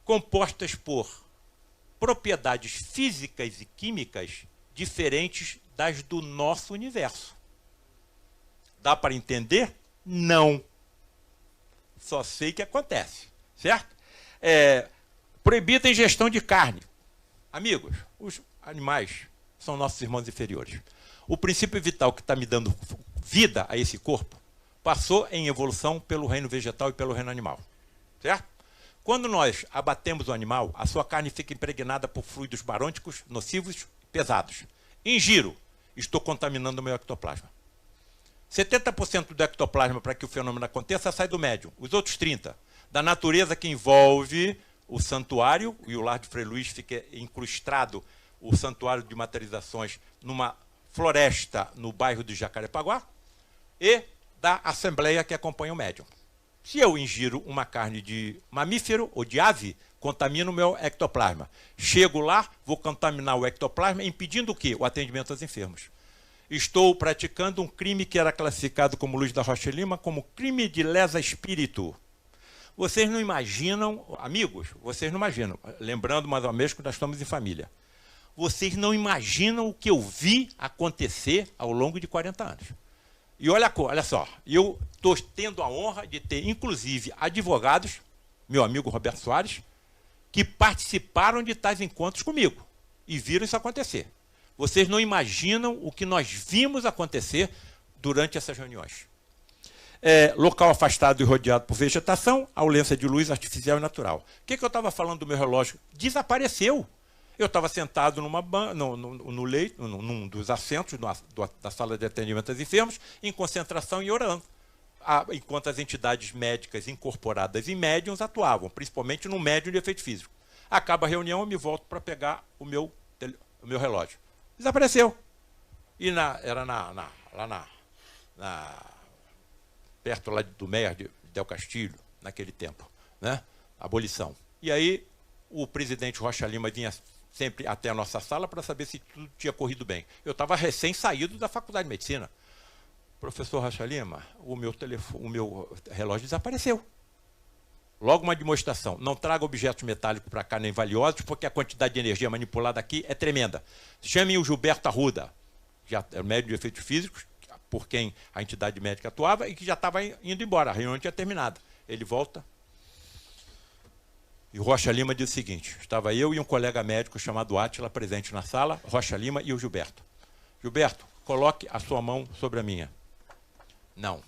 Speaker 1: compostas por propriedades físicas e químicas diferentes das do nosso universo. Dá para entender? Não. Só sei que acontece, certo? Proibida a ingestão de carne. Amigos, os animais são nossos irmãos inferiores. O princípio vital que está me dando vida a esse corpo passou em evolução pelo reino vegetal e pelo reino animal. Certo? Quando nós abatemos o animal, a sua carne fica impregnada por fluidos barônicos, nocivos e pesados. Ingiro, estou contaminando o meu ectoplasma. 70% do ectoplasma para que o fenômeno aconteça sai do médium. Os outros 30% da natureza que envolve o santuário, e o lar de Frei Luís fica incrustado, o santuário de materializações, numa floresta no bairro de Jacarepaguá, e da assembleia que acompanha o médium. Se eu ingiro uma carne de mamífero ou de ave, contamino o meu ectoplasma. Chego lá, vou contaminar o ectoplasma, impedindo o quê? O atendimento aos enfermos. Estou praticando um crime que era classificado como Luiz da Rocha Lima como crime de lesa espírito. Vocês não imaginam, amigos, vocês não imaginam, lembrando mais uma vez que nós estamos em família, vocês não imaginam o que eu vi acontecer ao longo de 40 anos. E olha só, eu estou tendo a honra de ter, inclusive, advogados, meu amigo Roberto Soares, que participaram de tais encontros comigo e viram isso acontecer. Vocês não imaginam o que nós vimos acontecer durante essas reuniões. Local afastado e rodeado por vegetação, ausência de luz artificial e natural. O que eu estava falando do meu relógio? Desapareceu. Eu estava sentado no leito, num dos assentos da sala de atendimento aos enfermos, em concentração e orando, enquanto as entidades médicas incorporadas em médiums atuavam, principalmente no médium de efeito físico. Acaba a reunião, eu me volto para pegar o meu relógio. Desapareceu. E perto lá do Meier de Del Castilho, naquele tempo, né? Abolição. E aí o presidente Rocha Lima vinha sempre até a nossa sala para saber se tudo tinha corrido bem. Eu estava recém-saído da faculdade de medicina. Professor Rocha Lima, o meu relógio desapareceu. Logo uma demonstração. Não traga objetos metálicos para cá nem valiosos, porque a quantidade de energia manipulada aqui é tremenda. Chame o Gilberto Arruda, já é médico de efeitos físicos, por quem a entidade médica atuava e que já estava indo embora. A reunião tinha terminado. Ele volta. E o Rocha Lima disse o seguinte, estava eu e um colega médico chamado Átila presente na sala, Rocha Lima e o Gilberto. Gilberto, coloque a sua mão sobre a minha. Não.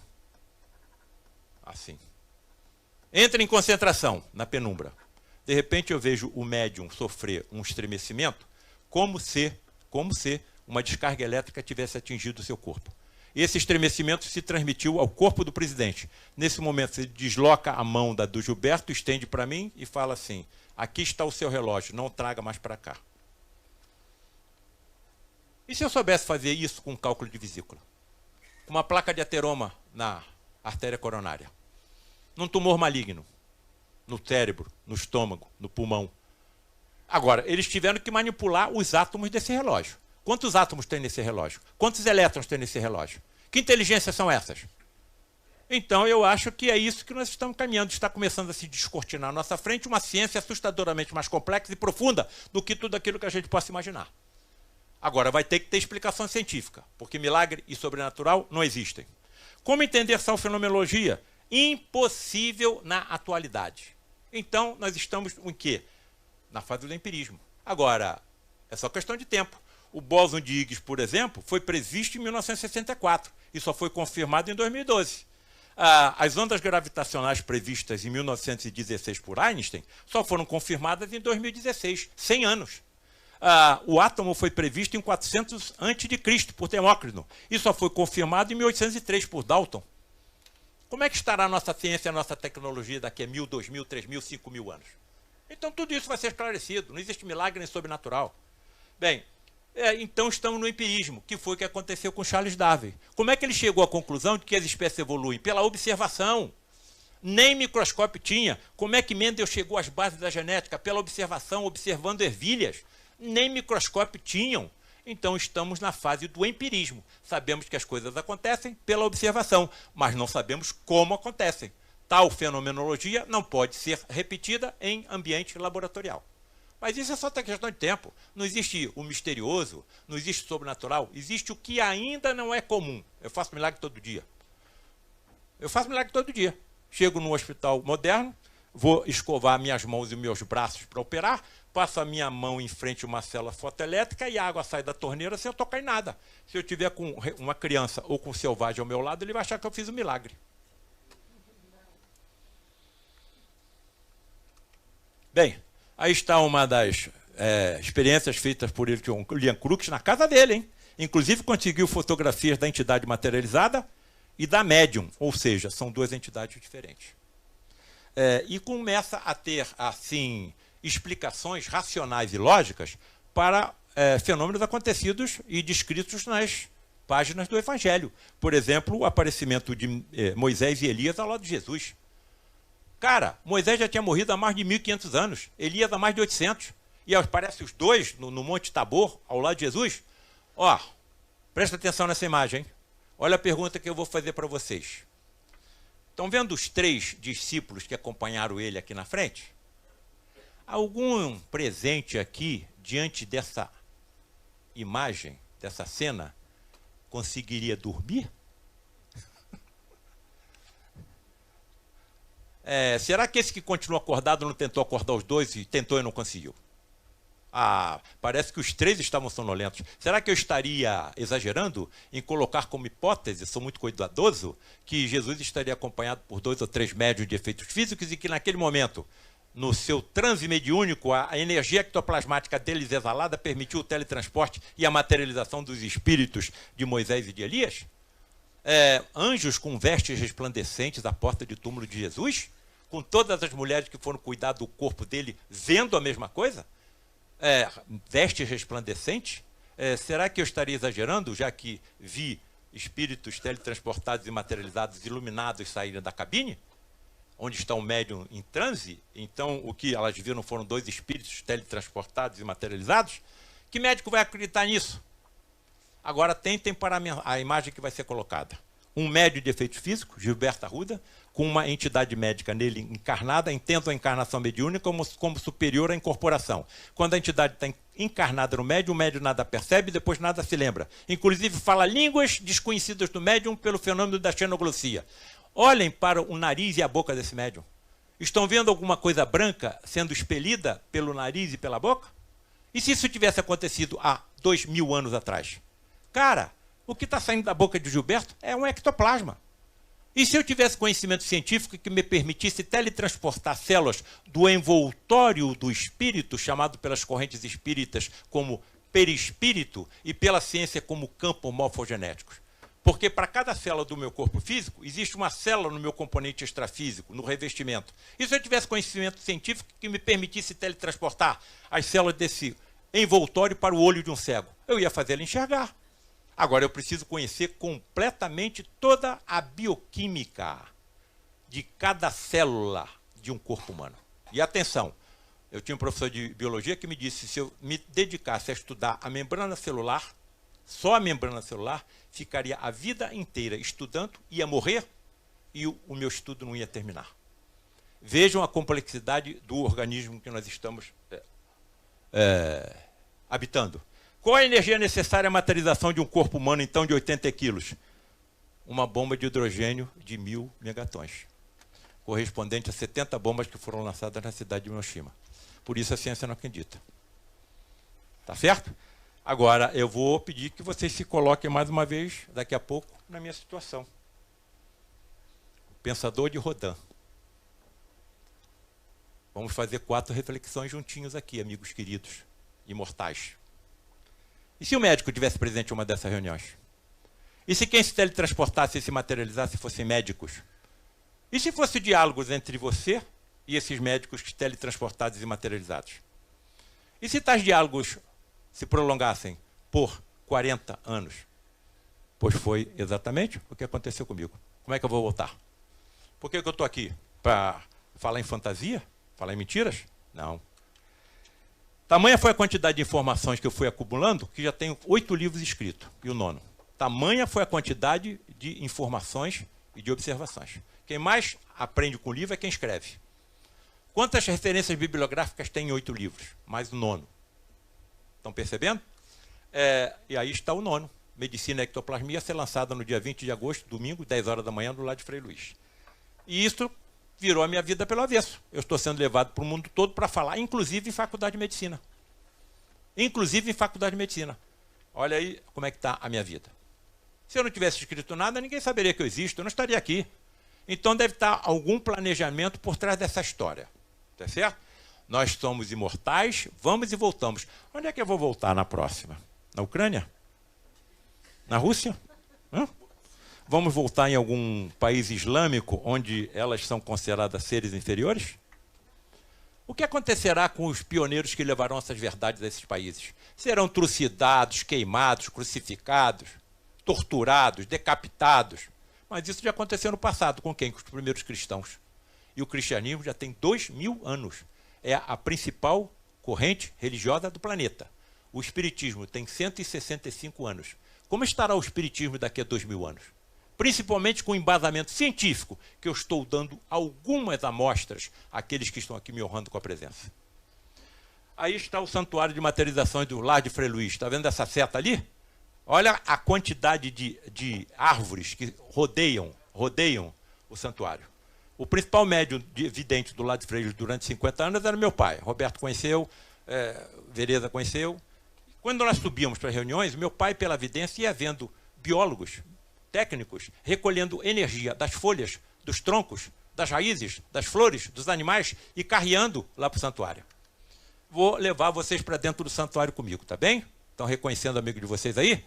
Speaker 1: Assim. Entra em concentração, na penumbra. De repente eu vejo o médium sofrer um estremecimento como se uma descarga elétrica tivesse atingido o seu corpo. Esse estremecimento se transmitiu ao corpo do presidente. Nesse momento, ele desloca a mão do Gilberto, estende para mim e fala assim, aqui está o seu relógio, não traga mais para cá. E se eu soubesse fazer isso com um cálculo de vesícula? Com uma placa de ateroma na artéria coronária? Num tumor maligno? No cérebro, no estômago, no pulmão? Agora, eles tiveram que manipular os átomos desse relógio. Quantos átomos tem nesse relógio? Quantos elétrons tem nesse relógio? Que inteligências são essas? Então, eu acho que é isso que nós estamos caminhando. Está começando a se descortinar à nossa frente uma ciência assustadoramente mais complexa e profunda do que tudo aquilo que a gente possa imaginar. Agora, vai ter que ter explicação científica, porque milagre e sobrenatural não existem. Como entender essa fenomenologia? Impossível na atualidade. Então, nós estamos em quê? Na fase do empirismo. Agora, é só questão de tempo. O bóson de Higgs, por exemplo, foi previsto em 1964 e só foi confirmado em 2012. As ondas gravitacionais previstas em 1916 por Einstein só foram confirmadas em 2016, 100 anos. O átomo foi previsto em 400 a.C. por Demócrito e só foi confirmado em 1803 por Dalton. Como é que estará a nossa ciência, a nossa tecnologia daqui a 1.000, 2.000, 3.000, 5.000 anos? Então tudo isso vai ser esclarecido, não existe milagre nem sobrenatural. Bem, então estamos no empirismo, que foi o que aconteceu com Charles Darwin. Como é que ele chegou à conclusão de que as espécies evoluem? Pela observação. Nem microscópio tinha. Como é que Mendel chegou às bases da genética? Pela observação, observando ervilhas. Nem microscópio tinham. Então estamos na fase do empirismo. Sabemos que as coisas acontecem pela observação, mas não sabemos como acontecem. Tal fenomenologia não pode ser repetida em ambiente laboratorial. Mas isso é só questão de tempo. Não existe o misterioso, não existe o sobrenatural, existe o que ainda não é comum. Eu faço milagre todo dia. Eu faço milagre todo dia. Chego no hospital moderno, vou escovar minhas mãos e meus braços para operar, passo a minha mão em frente a uma célula fotoelétrica e a água sai da torneira sem eu tocar em nada. Se eu tiver com uma criança ou com um selvagem ao meu lado, ele vai achar que eu fiz um milagre. Bem, aí está uma das experiências feitas por ele, William Crookes, na casa dele, hein? Inclusive conseguiu fotografias da entidade materializada e da médium, ou seja, são duas entidades diferentes. E começa a ter, assim, explicações racionais e lógicas para fenômenos acontecidos e descritos nas páginas do Evangelho. Por exemplo, o aparecimento de Moisés e Elias ao lado de Jesus. Cara, Moisés já tinha morrido há mais de 1.500 anos, Elias há mais de 800. E aparece os dois no Monte Tabor, ao lado de Jesus. Ó, presta atenção nessa imagem, hein? Olha a pergunta que eu vou fazer para vocês. Estão vendo os 3 discípulos que acompanharam ele aqui na frente? Algum presente aqui, diante dessa imagem, dessa cena, conseguiria dormir? Será que esse que continua acordado não tentou acordar os dois e tentou e não conseguiu? Parece que os 3 estavam sonolentos. Será que eu estaria exagerando em colocar como hipótese, sou muito cuidadoso, que Jesus estaria acompanhado por 2 ou 3 médiuns de efeitos físicos e que naquele momento, no seu transe mediúnico, a energia ectoplasmática deles exalada permitiu o teletransporte e a materialização dos espíritos de Moisés e de Elias? Anjos com vestes resplandecentes à porta de túmulo de Jesus? Com todas as mulheres que foram cuidar do corpo dele vendo a mesma coisa? Vestes resplandecentes? Será que eu estaria exagerando, já que vi espíritos teletransportados e materializados, iluminados saírem da cabine? Onde está o médium em transe? Então, o que elas viram foram 2 espíritos teletransportados e materializados? Que médico vai acreditar nisso? Agora, tentem para a imagem que vai ser colocada. Um médium de efeitos físicos, Gilberto Arruda, com uma entidade médica nele encarnada, entendam a encarnação mediúnica como superior à incorporação. Quando a entidade está encarnada no médium, o médium nada percebe, depois nada se lembra. Inclusive fala línguas desconhecidas do médium pelo fenômeno da xenoglossia. Olhem para o nariz e a boca desse médium. Estão vendo alguma coisa branca sendo expelida pelo nariz e pela boca? E se isso tivesse acontecido há 2000 anos atrás? Cara, o que está saindo da boca de Gilberto é um ectoplasma. E se eu tivesse conhecimento científico que me permitisse teletransportar células do envoltório do espírito, chamado pelas correntes espíritas como perispírito, e pela ciência como campo morfogenéticos? Porque para cada célula do meu corpo físico, existe uma célula no meu componente extrafísico, no revestimento. E se eu tivesse conhecimento científico que me permitisse teletransportar as células desse envoltório para o olho de um cego, eu ia fazer ele enxergar. Agora, eu preciso conhecer completamente toda a bioquímica de cada célula de um corpo humano. E atenção, eu tinha um professor de biologia que me disse, se eu me dedicasse a estudar a membrana celular, só a membrana celular, ficaria a vida inteira estudando, ia morrer e o meu estudo não ia terminar. Vejam a complexidade do organismo que nós estamos habitando. Qual a energia necessária à materialização de um corpo humano, então, de 80 quilos? Uma bomba de hidrogênio de 1000 megatons, correspondente a 70 bombas que foram lançadas na cidade de Hiroshima. Por isso a ciência não acredita. Tá certo? Agora, eu vou pedir que vocês se coloquem mais uma vez, daqui a pouco, na minha situação. O pensador de Rodin. Vamos fazer 4 reflexões juntinhos aqui, amigos queridos, imortais. E se o médico estivesse presente em uma dessas reuniões? E se quem se teletransportasse e se materializasse fossem médicos? E se fosse diálogos entre você e esses médicos que teletransportados e materializados? E se tais diálogos se prolongassem por 40 anos? Pois foi exatamente o que aconteceu comigo. Como é que eu vou voltar? Por que eu estou aqui? Para falar em fantasia? Falar em mentiras? Não. Tamanha foi a quantidade de informações que eu fui acumulando, que já tenho 8 livros escritos, e o 9º. Tamanha foi a quantidade de informações e de observações. Quem mais aprende com o livro é quem escreve. Quantas referências bibliográficas tem em 8 livros? Mais o 9º. Estão percebendo? E aí está o 9º. Medicina e Ectoplasmia, a ser lançada no dia 20 de agosto, domingo, 10 horas da manhã, do lado de Frei Luís. E isso virou a minha vida pelo avesso. Eu estou sendo levado para o mundo todo para falar, inclusive em faculdade de medicina. Inclusive em faculdade de medicina. Olha aí como é que está a minha vida. Se eu não tivesse escrito nada, ninguém saberia que eu existo, eu não estaria aqui. Então deve estar algum planejamento por trás dessa história. Tá certo? Nós somos imortais, vamos e voltamos. Onde é que eu vou voltar na próxima? Na Ucrânia? Na Rússia? Vamos voltar em algum país islâmico onde elas são consideradas seres inferiores? O que acontecerá com os pioneiros que levarão essas verdades a esses países? Serão trucidados, queimados, crucificados, torturados, decapitados. Mas isso já aconteceu no passado. Com quem? Com os primeiros cristãos. E o cristianismo já tem 2000 anos. É a principal corrente religiosa do planeta. O espiritismo tem 165 anos. Como estará o espiritismo daqui a 2000 anos? Principalmente com o embasamento científico, que eu estou dando algumas amostras àqueles que estão aqui me honrando com a presença. Aí está o santuário de materializações do Lar de Frei Luís. Está vendo essa seta ali? Olha a quantidade de árvores que rodeiam o santuário. O principal médium vidente do Lar de Frei Luís durante 50 anos era meu pai. Roberto conheceu, Vereza conheceu. Quando nós subíamos para as reuniões, meu pai, pela vidência, ia vendo biólogos, técnicos, recolhendo energia das folhas, dos troncos, das raízes, das flores, dos animais e carreando lá para o santuário. Vou levar vocês para dentro do santuário comigo, tá bem? Estão reconhecendo o amigo de vocês aí?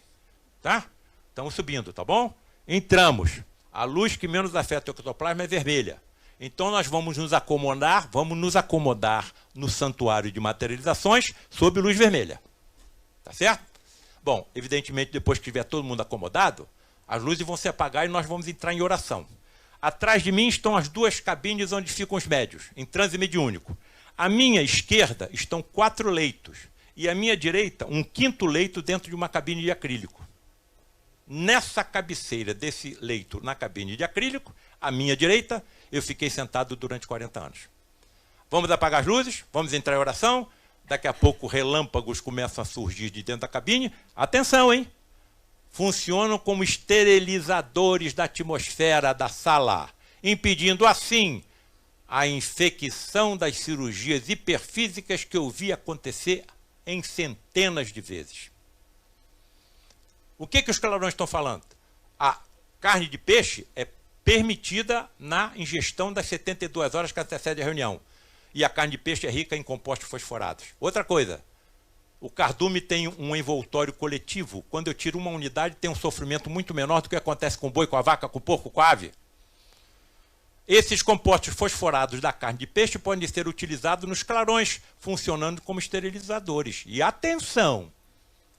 Speaker 1: Tá? Estamos subindo, tá bom? Entramos. A luz que menos afeta o ectoplasma é vermelha. Então nós vamos nos acomodar no santuário de materializações sob luz vermelha. Tá certo? Bom, evidentemente, depois que estiver todo mundo acomodado, as luzes vão se apagar e nós vamos entrar em oração. Atrás de mim estão as 2 cabines onde ficam os médios, em transe mediúnico. À minha esquerda estão 4 leitos. E à minha direita, um 5º leito dentro de uma cabine de acrílico. Nessa cabeceira desse leito, na cabine de acrílico, à minha direita, eu fiquei sentado durante 40 anos. Vamos apagar as luzes, vamos entrar em oração. Daqui a pouco relâmpagos começam a surgir de dentro da cabine. Atenção, hein? Funcionam como esterilizadores da atmosfera da sala, impedindo assim a infecção das cirurgias hiperfísicas que eu vi acontecer em centenas de vezes. O que os clarões estão falando? A carne de peixe é permitida na ingestão das 72 horas que antecede a reunião. E a carne de peixe é rica em compostos fosforados. Outra coisa, o cardume tem um envoltório coletivo. Quando eu tiro uma unidade, tem um sofrimento muito menor do que acontece com o boi, com a vaca, com o porco, com a ave. Esses compostos fosforados da carne de peixe podem ser utilizados nos clarões, funcionando como esterilizadores. E atenção,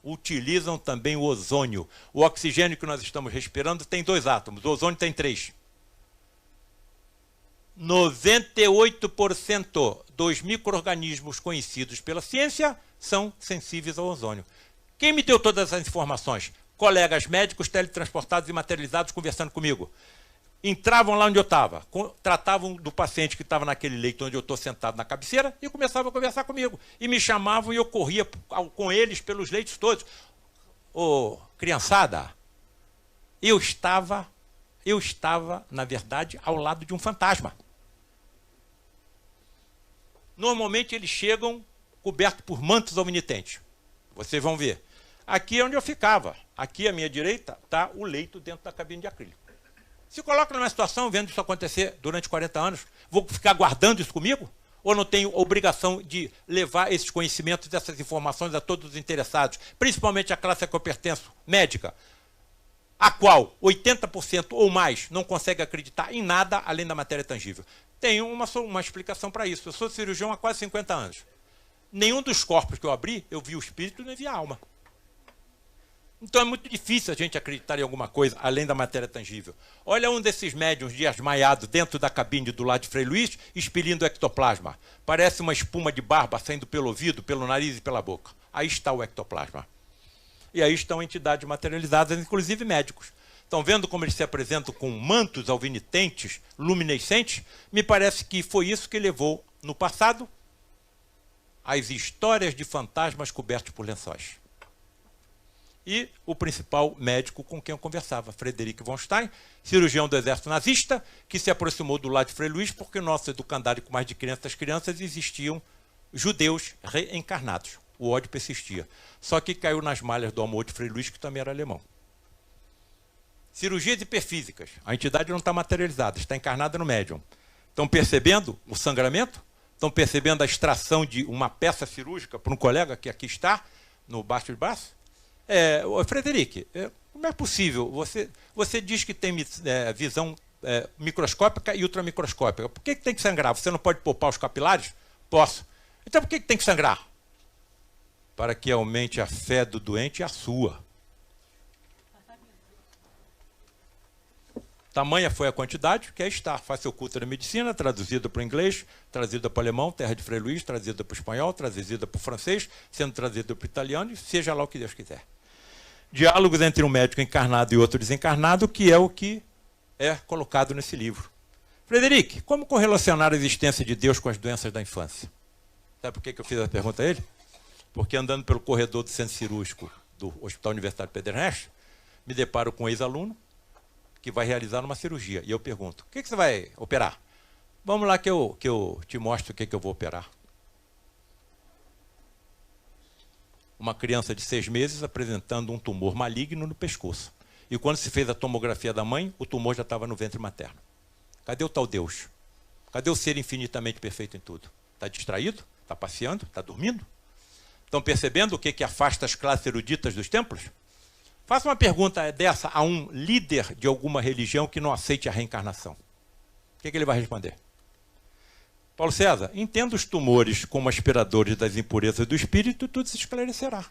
Speaker 1: utilizam também o ozônio. O oxigênio que nós estamos respirando tem 2 átomos, o ozônio tem 3. 98% dos micro-organismos conhecidos pela ciência são sensíveis ao ozônio. Quem me deu todas essas informações? Colegas médicos teletransportados e materializados conversando comigo. Entravam lá onde eu estava, tratavam do paciente que estava naquele leito onde eu estou sentado na cabeceira e começavam a conversar comigo. E me chamavam e eu corria com eles pelos leitos todos. Ô, criançada, eu estava, na verdade, ao lado de um fantasma. Normalmente eles chegam cobertos por mantos alvinitentes. Vocês vão ver. Aqui é onde eu ficava. Aqui à minha direita está o leito dentro da cabine de acrílico. Se coloca numa situação, vendo isso acontecer durante 40 anos, vou ficar guardando isso comigo? Ou não tenho obrigação de levar esses conhecimentos, essas informações a todos os interessados, principalmente a classe a que eu pertenço, médica, a qual 80% ou mais não consegue acreditar em nada além da matéria tangível? Tenho uma explicação para isso. Eu sou cirurgião há quase 50 anos. Nenhum dos corpos que eu abri, eu vi o espírito nem vi a alma. Então é muito difícil a gente acreditar em alguma coisa além da matéria tangível. Olha um desses médiuns desmaiados dentro da cabine do lado de Frei Luís, expelindo ectoplasma. Parece uma espuma de barba saindo pelo ouvido, pelo nariz e pela boca. Aí está o ectoplasma. E aí estão entidades materializadas, inclusive médicos. Estão vendo como eles se apresentam com mantos alvinitentes, luminescentes? Me parece que foi isso que levou, no passado, às histórias de fantasmas cobertos por lençóis. E o principal médico com quem eu conversava, Frederic von Stein, cirurgião do exército nazista, que se aproximou do lado de Frei Luís, porque no nosso educandário com mais de 500 crianças existiam judeus reencarnados. O ódio persistia. Só que caiu nas malhas do amor de Frei Luís, que também era alemão. Cirurgias hiperfísicas. A entidade não está materializada, está encarnada no médium. Estão percebendo o sangramento? Estão percebendo a extração de uma peça cirúrgica para um colega que aqui está, no baixo de braço? Frederic, como é possível? Você diz que tem visão microscópica e ultramicroscópica. Por que tem que sangrar? Você não pode poupar os capilares? Posso. Então por que tem que sangrar? Para que aumente a fé do doente e a sua. Tamanha foi a quantidade, que aí está. Face oculta da medicina, traduzida para o inglês, traduzida para o alemão, terra de Frei Luís, traduzida para o espanhol, traduzida para o francês, sendo traduzida para o italiano, seja lá o que Deus quiser. Diálogos entre um médico encarnado e outro desencarnado, que é o que é colocado nesse livro. Frederic, como correlacionar a existência de Deus com as doenças da infância? Sabe por que eu fiz a pergunta a ele? Porque andando pelo corredor do centro cirúrgico do Hospital Universitário Pedro Ernesto, me deparo com um ex-aluno que vai realizar uma cirurgia. E eu pergunto, o que você vai operar? Vamos lá que eu te mostro o que eu vou operar. Uma criança de 6 meses apresentando um tumor maligno no pescoço. E quando se fez a tomografia da mãe, o tumor já estava no ventre materno. Cadê o tal Deus? Cadê o ser infinitamente perfeito em tudo? Está distraído? Está passeando? Está dormindo? Estão percebendo o que afasta as classes eruditas dos templos? Faça uma pergunta dessa a um líder de alguma religião que não aceite a reencarnação. O que ele vai responder? Paulo César, entenda os tumores como aspiradores das impurezas do espírito, tudo se esclarecerá.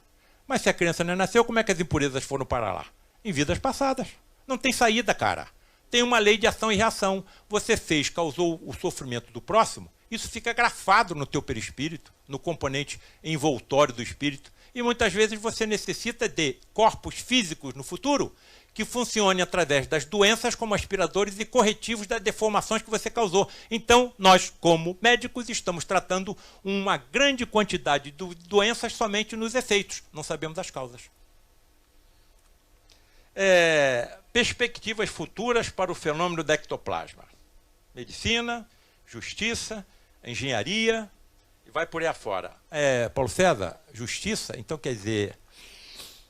Speaker 1: Mas se a criança não nasceu, como é que as impurezas foram para lá? Em vidas passadas. Não tem saída, cara. Tem uma lei de ação e reação. Você fez, causou o sofrimento do próximo, isso fica grafado no teu perispírito, no componente envoltório do espírito. E muitas vezes você necessita de corpos físicos no futuro que funcionem através das doenças como aspiradores e corretivos das deformações que você causou. Então, nós, como médicos, estamos tratando uma grande quantidade de doenças somente nos efeitos. Não sabemos as causas. Perspectivas futuras para o fenômeno do ectoplasma. Medicina, justiça, engenharia, e vai por aí afora. Paulo César, justiça, então quer dizer,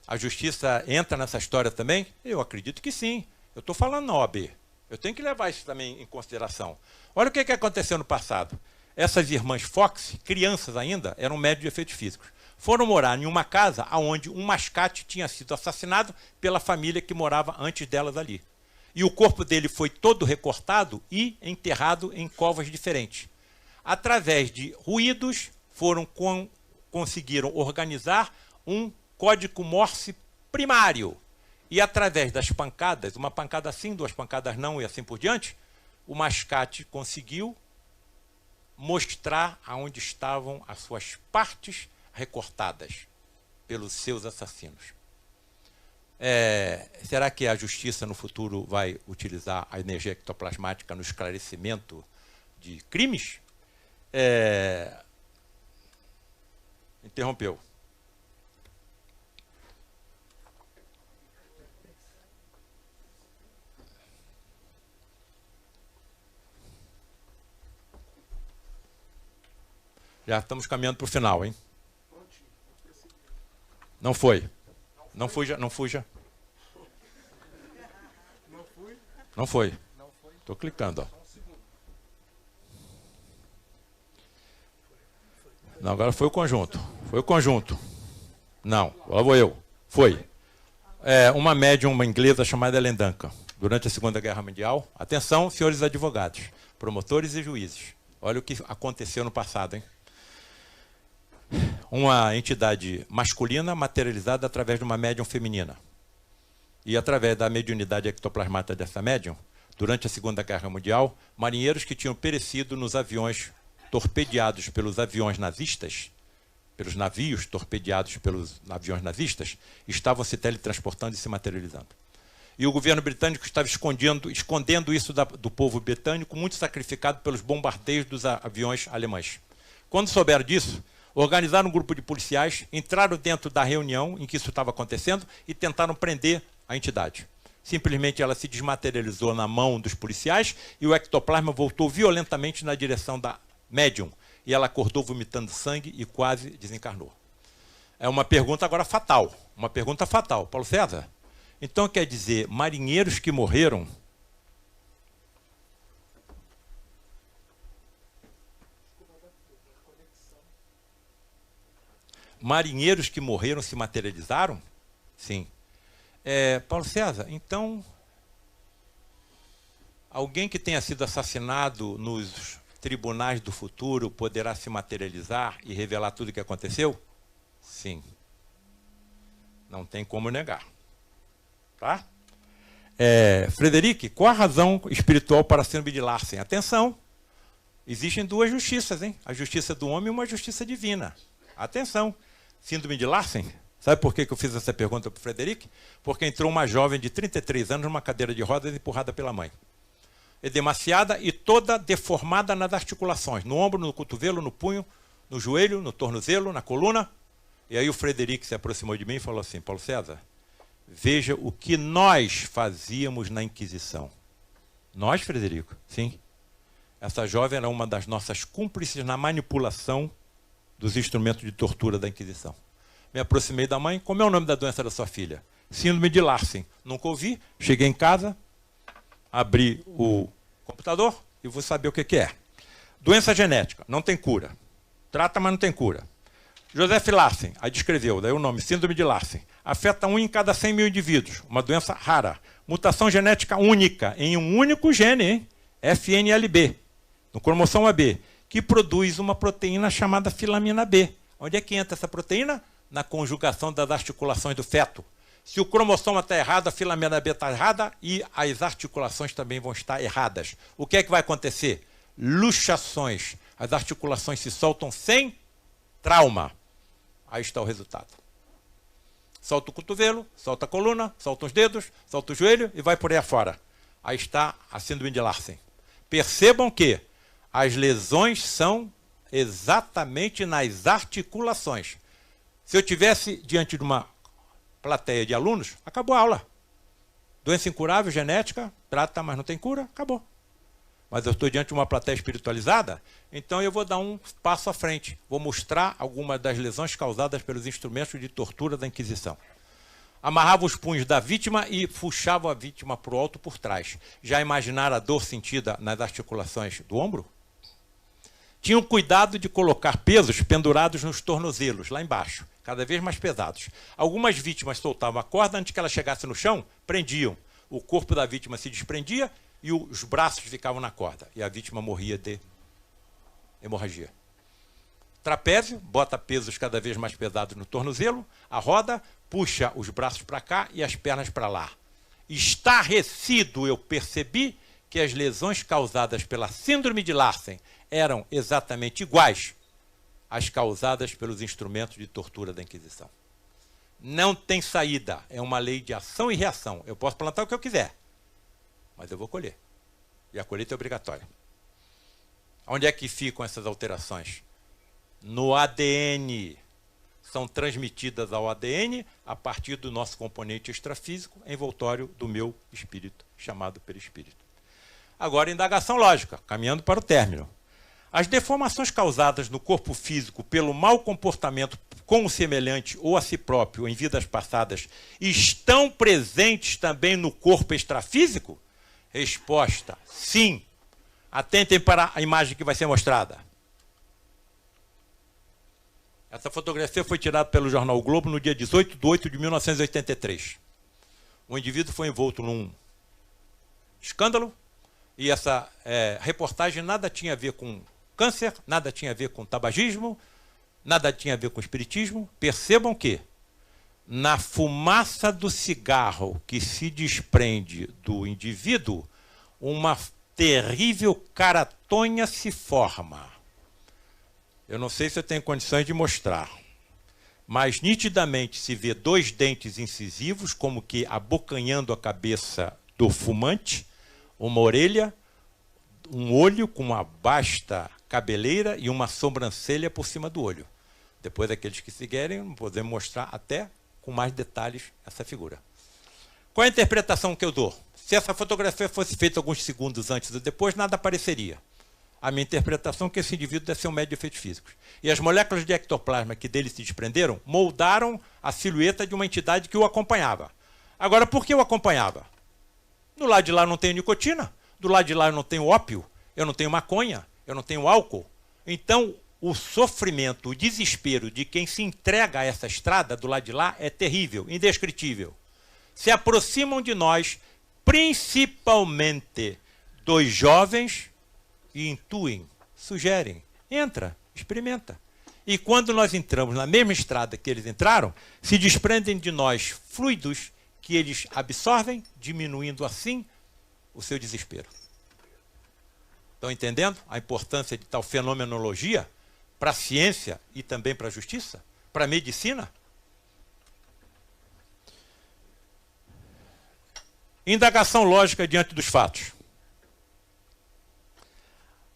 Speaker 1: a justiça entra nessa história também? Eu acredito que sim. Eu estou falando na OAB. Eu tenho que levar isso também em consideração. Olha o que aconteceu no passado. Essas irmãs Fox, crianças ainda, eram médicos de efeitos físicos. Foram morar em uma casa onde um mascate tinha sido assassinado pela família que morava antes delas ali. E o corpo dele foi todo recortado e enterrado em covas diferentes. Através de ruídos, conseguiram organizar um código Morse primário. E através das pancadas, uma pancada sim, duas pancadas não e assim por diante, o mascate conseguiu mostrar aonde estavam as suas partes recortadas pelos seus assassinos. Será que a justiça no futuro vai utilizar a energia ectoplasmática no esclarecimento de crimes? Interrompeu. Já estamos caminhando para o final, hein? Não foi. Não fuja, não fuja. Não foi. Estou clicando, ó. Não, agora foi o conjunto. Foi o conjunto. Não, agora vou eu. Foi. Uma médium inglesa chamada Ellen Duncan, durante a Segunda Guerra Mundial. Atenção, senhores advogados, promotores e juízes. Olha o que aconteceu no passado, hein? Uma entidade masculina materializada através de uma médium feminina. E através da mediunidade ectoplasmática dessa médium, durante a Segunda Guerra Mundial, marinheiros que tinham perecido nos aviões torpedeados pelos aviões nazistas, pelos navios torpedeados pelos aviões nazistas, estavam se teletransportando e se materializando. E o governo britânico estava escondendo isso do povo britânico, muito sacrificado pelos bombardeios dos aviões alemães. Quando souberam disso, organizaram um grupo de policiais, entraram dentro da reunião em que isso estava acontecendo e tentaram prender a entidade. Simplesmente ela se desmaterializou na mão dos policiais e o ectoplasma voltou violentamente na direção da médium. E ela acordou vomitando sangue e quase desencarnou. É uma pergunta agora fatal. Uma pergunta fatal. Paulo César, então quer dizer, marinheiros que morreram... Marinheiros que morreram se materializaram? Sim. Paulo César, então, alguém que tenha sido assassinado nos tribunais do futuro poderá se materializar e revelar tudo o que aconteceu? Sim. Não tem como negar. Tá? Frederic, qual a razão espiritual para a síndrome de Larsen? Atenção, existem duas justiças, hein? A justiça do homem e uma justiça divina. Atenção. Síndrome de Larsen, sabe por que eu fiz essa pergunta para o Frederic? Porque entrou uma jovem de 33 anos numa cadeira de rodas empurrada pela mãe. Edemaciada e toda deformada nas articulações, no ombro, no cotovelo, no punho, no joelho, no tornozelo, na coluna. E aí o Frederic se aproximou de mim e falou assim, Paulo César, veja o que nós fazíamos na Inquisição. Nós, Frederico? Sim. Essa jovem era uma das nossas cúmplices na manipulação dos instrumentos de tortura da Inquisição. Me aproximei da mãe. Como é o nome da doença da sua filha? Síndrome de Larsen. Nunca ouvi. Cheguei em casa, abri o computador e vou saber o que é. Doença genética. Não tem cura. Trata, mas não tem cura. Joseph Larsen. Aí descreveu. Daí o nome. Síndrome de Larsen. Afeta 1 em cada 100 mil indivíduos. Uma doença rara. Mutação genética única. Em um único gene, hein? FNLB. No cromossomo AB. Que produz uma proteína chamada filamina B. Onde é que entra essa proteína? Na conjugação das articulações do feto. Se o cromossoma está errado, a filamina B está errada e as articulações também vão estar erradas. O que é que vai acontecer? Luxações. As articulações se soltam sem trauma. Aí está o resultado. Solta o cotovelo, solta a coluna, solta os dedos, solta o joelho e vai por aí afora. Aí está a síndrome de Larsen. Percebam que as lesões são exatamente nas articulações. Se eu tivesse diante de uma plateia de alunos, acabou a aula. Doença incurável, genética, trata, mas não tem cura, acabou. mas eu estou diante de uma plateia espiritualizada, então eu vou dar um passo à frente. Vou mostrar algumas das lesões causadas pelos instrumentos de tortura da Inquisição. Amarrava os punhos da vítima e puxava a vítima para o alto por trás. Já imaginaram a dor sentida nas articulações do ombro? Tinham cuidado de colocar pesos pendurados nos tornozelos, lá embaixo, cada vez mais pesados. Algumas vítimas soltavam a corda antes que ela chegasse no chão, prendiam. O corpo da vítima se desprendia e os braços ficavam na corda. E a vítima morria de hemorragia. Trapézio, bota pesos cada vez mais pesados no tornozelo, a roda, puxa os braços para cá e as pernas para lá. Estarrecido, eu percebi que as lesões causadas pela síndrome de Larsen eram exatamente iguais às causadas pelos instrumentos de tortura da Inquisição. Não tem saída, é uma lei de ação e reação. Eu posso plantar o que eu quiser, mas eu vou colher. E a colheita é obrigatória. Onde é que ficam essas alterações? No ADN. São transmitidas ao ADN a partir do nosso componente extrafísico, envoltório do meu espírito, chamado perispírito. Agora, indagação lógica, caminhando para o término. As deformações causadas no corpo físico pelo mau comportamento com o semelhante ou a si próprio em vidas passadas estão presentes também no corpo extrafísico? Resposta, sim. Atentem para a imagem que vai ser mostrada. Essa fotografia foi tirada pelo jornal O Globo no dia 18 de 8 de 1983. O indivíduo foi envolto num escândalo e essa reportagem nada tinha a ver com câncer, nada tinha a ver com tabagismo, nada tinha a ver com espiritismo. Percebam que na fumaça do cigarro que se desprende do indivíduo, uma terrível caratonha se forma. Eu não sei se eu tenho condições de mostrar, mas nitidamente se vê dois dentes incisivos, como que abocanhando a cabeça do fumante, uma orelha, um olho com uma vasta cabeleira e uma sobrancelha por cima do olho. Depois, aqueles que seguirem, podemos mostrar até com mais detalhes essa figura. Qual é a interpretação que eu dou? Se essa fotografia fosse feita alguns segundos antes ou depois, nada apareceria. A minha interpretação é que esse indivíduo deve ser um médio de efeitos físicos. E as moléculas de ectoplasma que dele se desprenderam moldaram a silhueta de uma entidade que o acompanhava. Agora, por que o acompanhava? Do lado de lá eu não tenho nicotina, do lado de lá eu não tenho ópio, eu não tenho maconha, eu não tenho álcool. Então, o sofrimento, o desespero de quem se entrega a essa estrada do lado de lá é terrível, indescritível. Se aproximam de nós, principalmente dos jovens, e intuem, sugerem, entra, experimenta. E quando nós entramos na mesma estrada que eles entraram, se desprendem de nós fluidos que eles absorvem, diminuindo assim o seu desespero. Estão entendendo a importância de tal fenomenologia para a ciência e também para a justiça? Para a medicina? Indagação lógica diante dos fatos.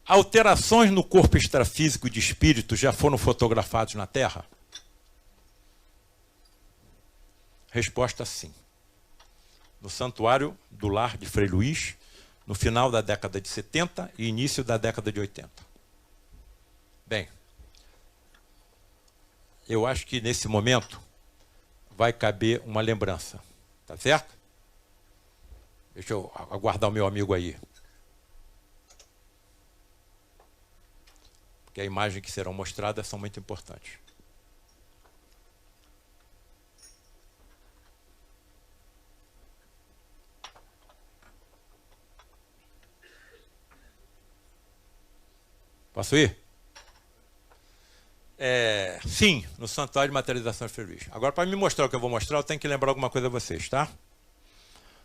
Speaker 1: Alterações no corpo extrafísico de espíritos já foram fotografados na Terra? Resposta sim. No Santuário do Lar de Frei Luís, no final da década de 70 e início da década de 80. Bem, eu acho que nesse momento vai caber uma lembrança, tá certo? Deixa eu aguardar o meu amigo aí. Porque as imagens que serão mostradas são muito importantes. Posso ir? Sim, no Santuário de Materialização de Frei Luís. Agora, para me mostrar o que eu vou mostrar, eu tenho que lembrar alguma coisa a vocês, tá?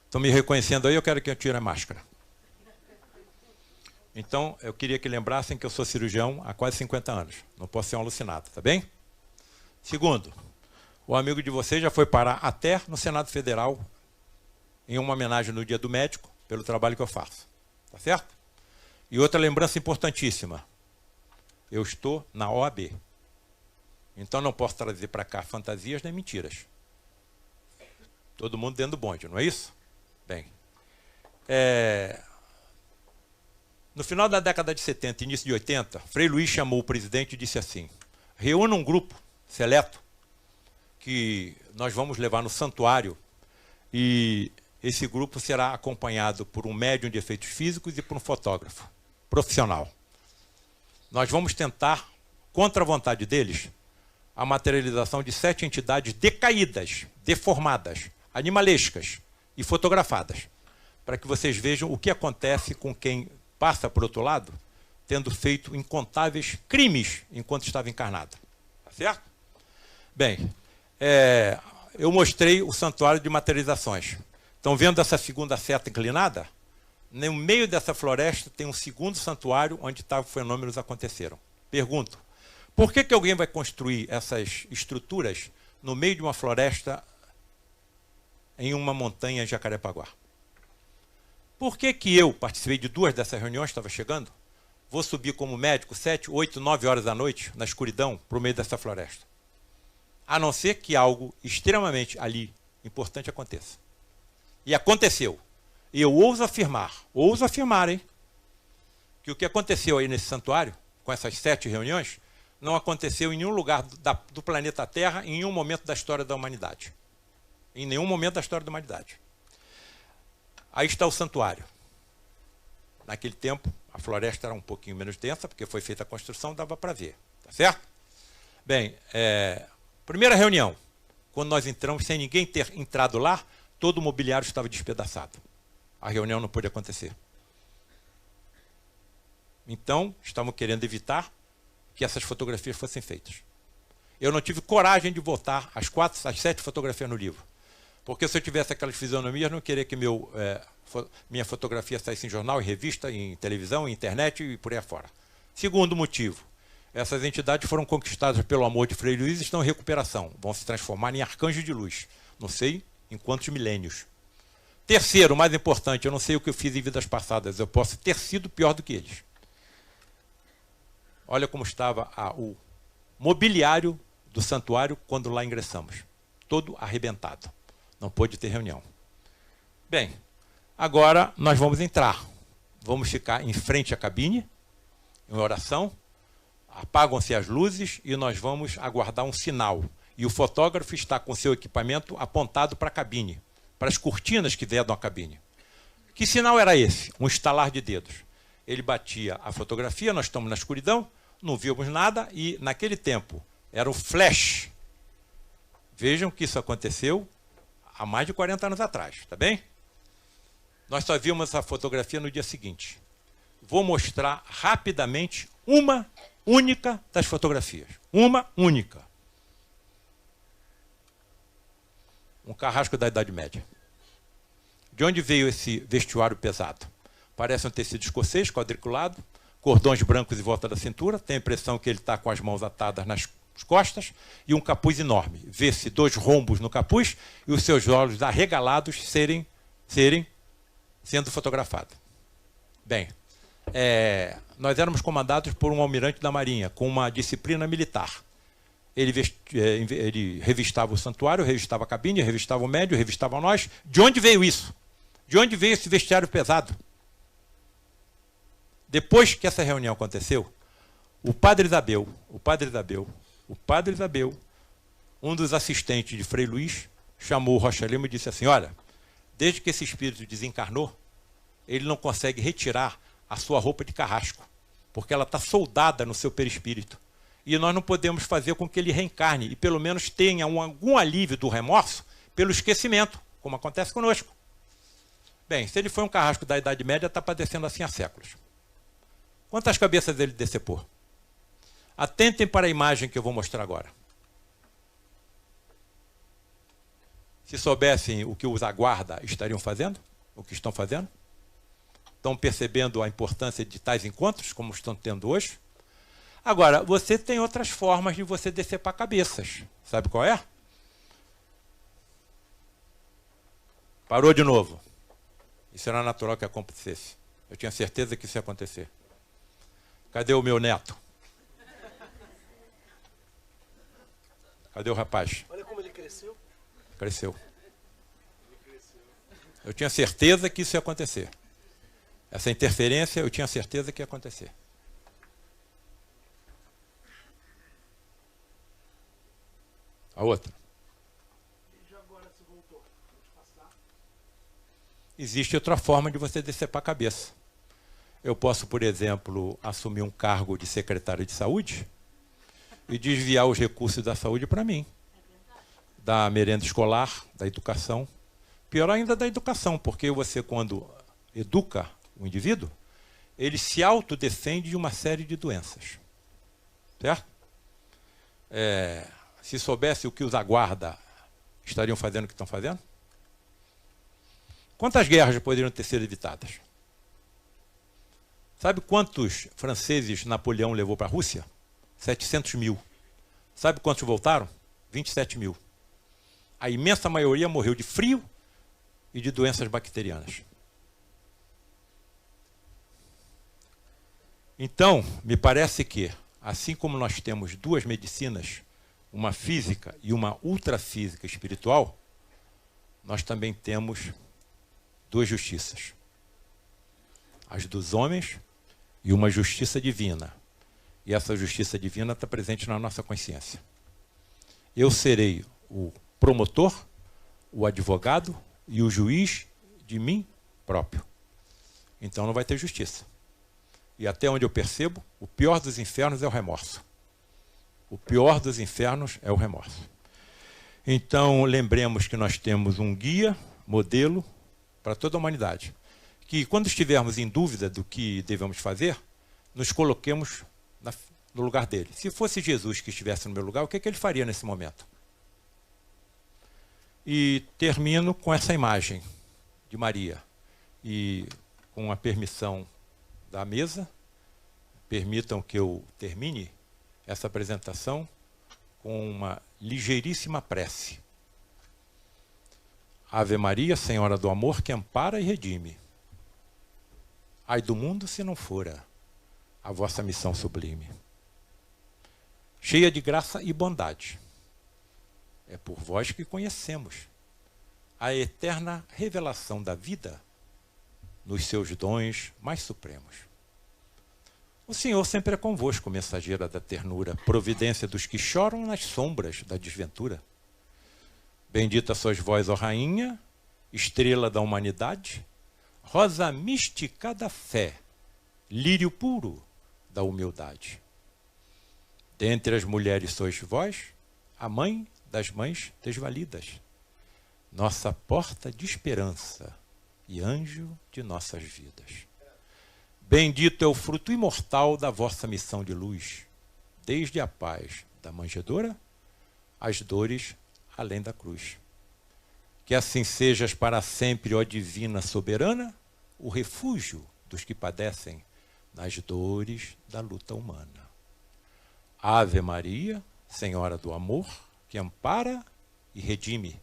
Speaker 1: Estão me reconhecendo aí, eu quero que eu tire a máscara. Então, eu queria que lembrassem que eu sou cirurgião há quase 50 anos. Não posso ser um alucinado, tá bem? Segundo, o amigo de vocês já foi parar até no Senado Federal em uma homenagem no Dia do Médico pelo trabalho que eu faço. Tá certo? E outra lembrança importantíssima. Eu estou na OAB. Então não posso trazer para cá fantasias nem mentiras. Todo mundo dentro do bonde, não é isso? Bem, No final da década de 70, início de 80, Frei Luís chamou o presidente e disse assim: reúna um grupo seleto que nós vamos levar no santuário e esse grupo será acompanhado por um médium de efeitos físicos e por um fotógrafo profissional. Nós vamos tentar, contra a vontade deles, a materialização de 7 entidades decaídas, deformadas, animalescas e fotografadas, para que vocês vejam o que acontece com quem passa por outro lado, tendo feito incontáveis crimes enquanto estava encarnado. Tá certo? Bem, eu mostrei o santuário de materializações. Estão vendo essa segunda seta inclinada? No meio dessa floresta tem um segundo santuário onde os fenômenos aconteceram. Pergunto, por que alguém vai construir essas estruturas no meio de uma floresta em uma montanha em Jacarepaguá? Por que eu participei de 2 dessas reuniões, estava chegando, vou subir como médico 7, 8, 9 horas da noite, na escuridão, para o meio dessa floresta? A não ser que algo extremamente ali importante aconteça. E aconteceu. E eu ouso afirmar, hein, que o que aconteceu aí nesse santuário, com essas 7 reuniões, não aconteceu em nenhum lugar do planeta Terra, em nenhum momento da história da humanidade. Em nenhum momento da história da humanidade. Aí está o santuário. Naquele tempo, a floresta era um pouquinho menos densa, porque foi feita a construção, dava para ver. Tá certo? Bem, primeira reunião. Quando nós entramos, sem ninguém ter entrado lá, todo o mobiliário estava despedaçado. A reunião não pôde acontecer. Então, estavam querendo evitar que essas fotografias fossem feitas. Eu não tive coragem de botar as 7 fotografias no livro. Porque se eu tivesse aquelas fisionomias, eu não queria que minha fotografia saísse em jornal, em revista, em televisão, em internet e por aí afora. Segundo motivo, essas entidades foram conquistadas pelo amor de Frei Luís e estão em recuperação. Vão se transformar em arcanjos de luz. Não sei em quantos milênios. Terceiro, mais importante, eu não sei o que eu fiz em vidas passadas. Eu posso ter sido pior do que eles. Olha como estava o mobiliário do santuário quando lá ingressamos. Todo arrebentado. Não pôde ter reunião. Bem, agora nós vamos entrar. Vamos ficar em frente à cabine, em oração. Apagam-se as luzes e nós vamos aguardar um sinal. E o fotógrafo está com seu equipamento apontado para a cabine, para as cortinas que vedam a cabine. Que sinal era esse? Um estalar de dedos. Ele batia a fotografia, nós estamos na escuridão, não víamos nada e, naquele tempo, era o flash. Vejam que isso aconteceu há mais de 40 anos atrás, tá bem? Nós só vimos essa fotografia no dia seguinte. Vou mostrar rapidamente uma única das fotografias. Uma única. Um carrasco da Idade Média. De onde veio esse vestuário pesado? Parece um tecido escocês, quadriculado, cordões brancos em volta da cintura, tem a impressão que ele está com as mãos atadas nas costas e um capuz enorme. Vê-se 2 rombos no capuz e os seus olhos arregalados sendo fotografados. Bem, nós éramos comandados por um almirante da Marinha, com uma disciplina militar. Ele revistava o santuário, revistava a cabine, revistava o médio, revistava nós. De onde veio isso? De onde veio esse vestiário pesado? Depois que essa reunião aconteceu, o padre Isabel, um dos assistentes de Frei Luís, chamou o Rocha Lima e disse assim: olha, desde que esse espírito desencarnou, ele não consegue retirar a sua roupa de carrasco, porque ela está soldada no seu perispírito. E nós não podemos fazer com que ele reencarne e pelo menos tenha algum alívio do remorso pelo esquecimento, como acontece conosco. Bem, se ele foi um carrasco da Idade Média, está padecendo assim há séculos. Quantas cabeças ele decepou? Atentem para a imagem que eu vou mostrar agora. Se soubessem o que os aguarda estariam fazendo, o que estão fazendo, estão percebendo a importância de tais encontros, como estão tendo hoje. Agora, você tem outras formas de você decepar cabeças. Sabe qual é? Parou de novo. Isso era natural que acontecesse. Eu tinha certeza que isso ia acontecer. Cadê o meu neto? Cadê o rapaz?
Speaker 2: Olha como ele cresceu.
Speaker 1: Cresceu. Eu tinha certeza que isso ia acontecer. Essa interferência eu tinha certeza que ia acontecer. A outra. Existe outra forma de você decepar a cabeça. Eu posso, por exemplo, assumir um cargo de secretário de saúde e desviar os recursos da saúde para mim. Da merenda escolar, da educação. Pior ainda da educação, porque você, quando educa o indivíduo, ele se autodefende de uma série de doenças. Certo? Se soubesse o que os aguarda, estariam fazendo o que estão fazendo? Quantas guerras poderiam ter sido evitadas? Sabe quantos franceses Napoleão levou para a Rússia? 700 mil. Sabe quantos voltaram? 27 mil. A imensa maioria morreu de frio e de doenças bacterianas. Então, me parece que, assim como nós temos duas medicinas, uma física e uma ultrafísica espiritual, nós também temos duas justiças. As dos homens e uma justiça divina. E essa justiça divina está presente na nossa consciência. Eu serei o promotor, o advogado e o juiz de mim próprio. Então não vai ter justiça. E até onde eu percebo, o pior dos infernos é o remorso. O pior dos infernos é o remorso. Então lembremos que nós temos um guia, modelo, para toda a humanidade. Que quando estivermos em dúvida do que devemos fazer, nos coloquemos no lugar dele. Se fosse Jesus que estivesse no meu lugar, o que ele faria nesse momento? E termino com essa imagem de Maria. E com a permissão da mesa, permitam que eu termine essa apresentação com uma ligeiríssima prece. Ave Maria, Senhora do Amor, que ampara e redime. Ai do mundo se não fora a vossa missão sublime. Cheia de graça e bondade. É por vós que conhecemos a eterna revelação da vida nos seus dons mais supremos. O Senhor sempre é convosco, mensageira da ternura, providência dos que choram nas sombras da desventura. Bendita sois vós, ó Rainha, estrela da humanidade, rosa mística da fé, lírio puro da humildade. Dentre as mulheres sois vós, a mãe das mães desvalidas, nossa porta de esperança e anjo de nossas vidas. Bendito é o fruto imortal da vossa missão de luz, desde a paz da manjedoura às dores além da cruz. Que assim sejas para sempre, ó divina soberana, o refúgio dos que padecem nas dores da luta humana. Ave Maria, Senhora do Amor, que ampara e redime.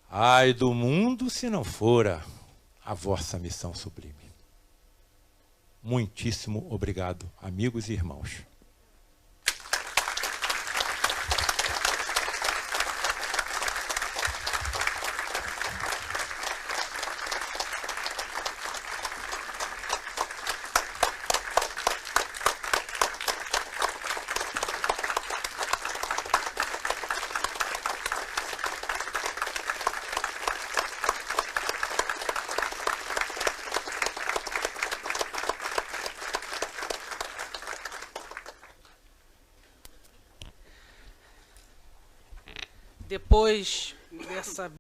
Speaker 1: Ai do mundo se não fora a vossa missão sublime. Muitíssimo obrigado, amigos e irmãos.
Speaker 2: Depois dessa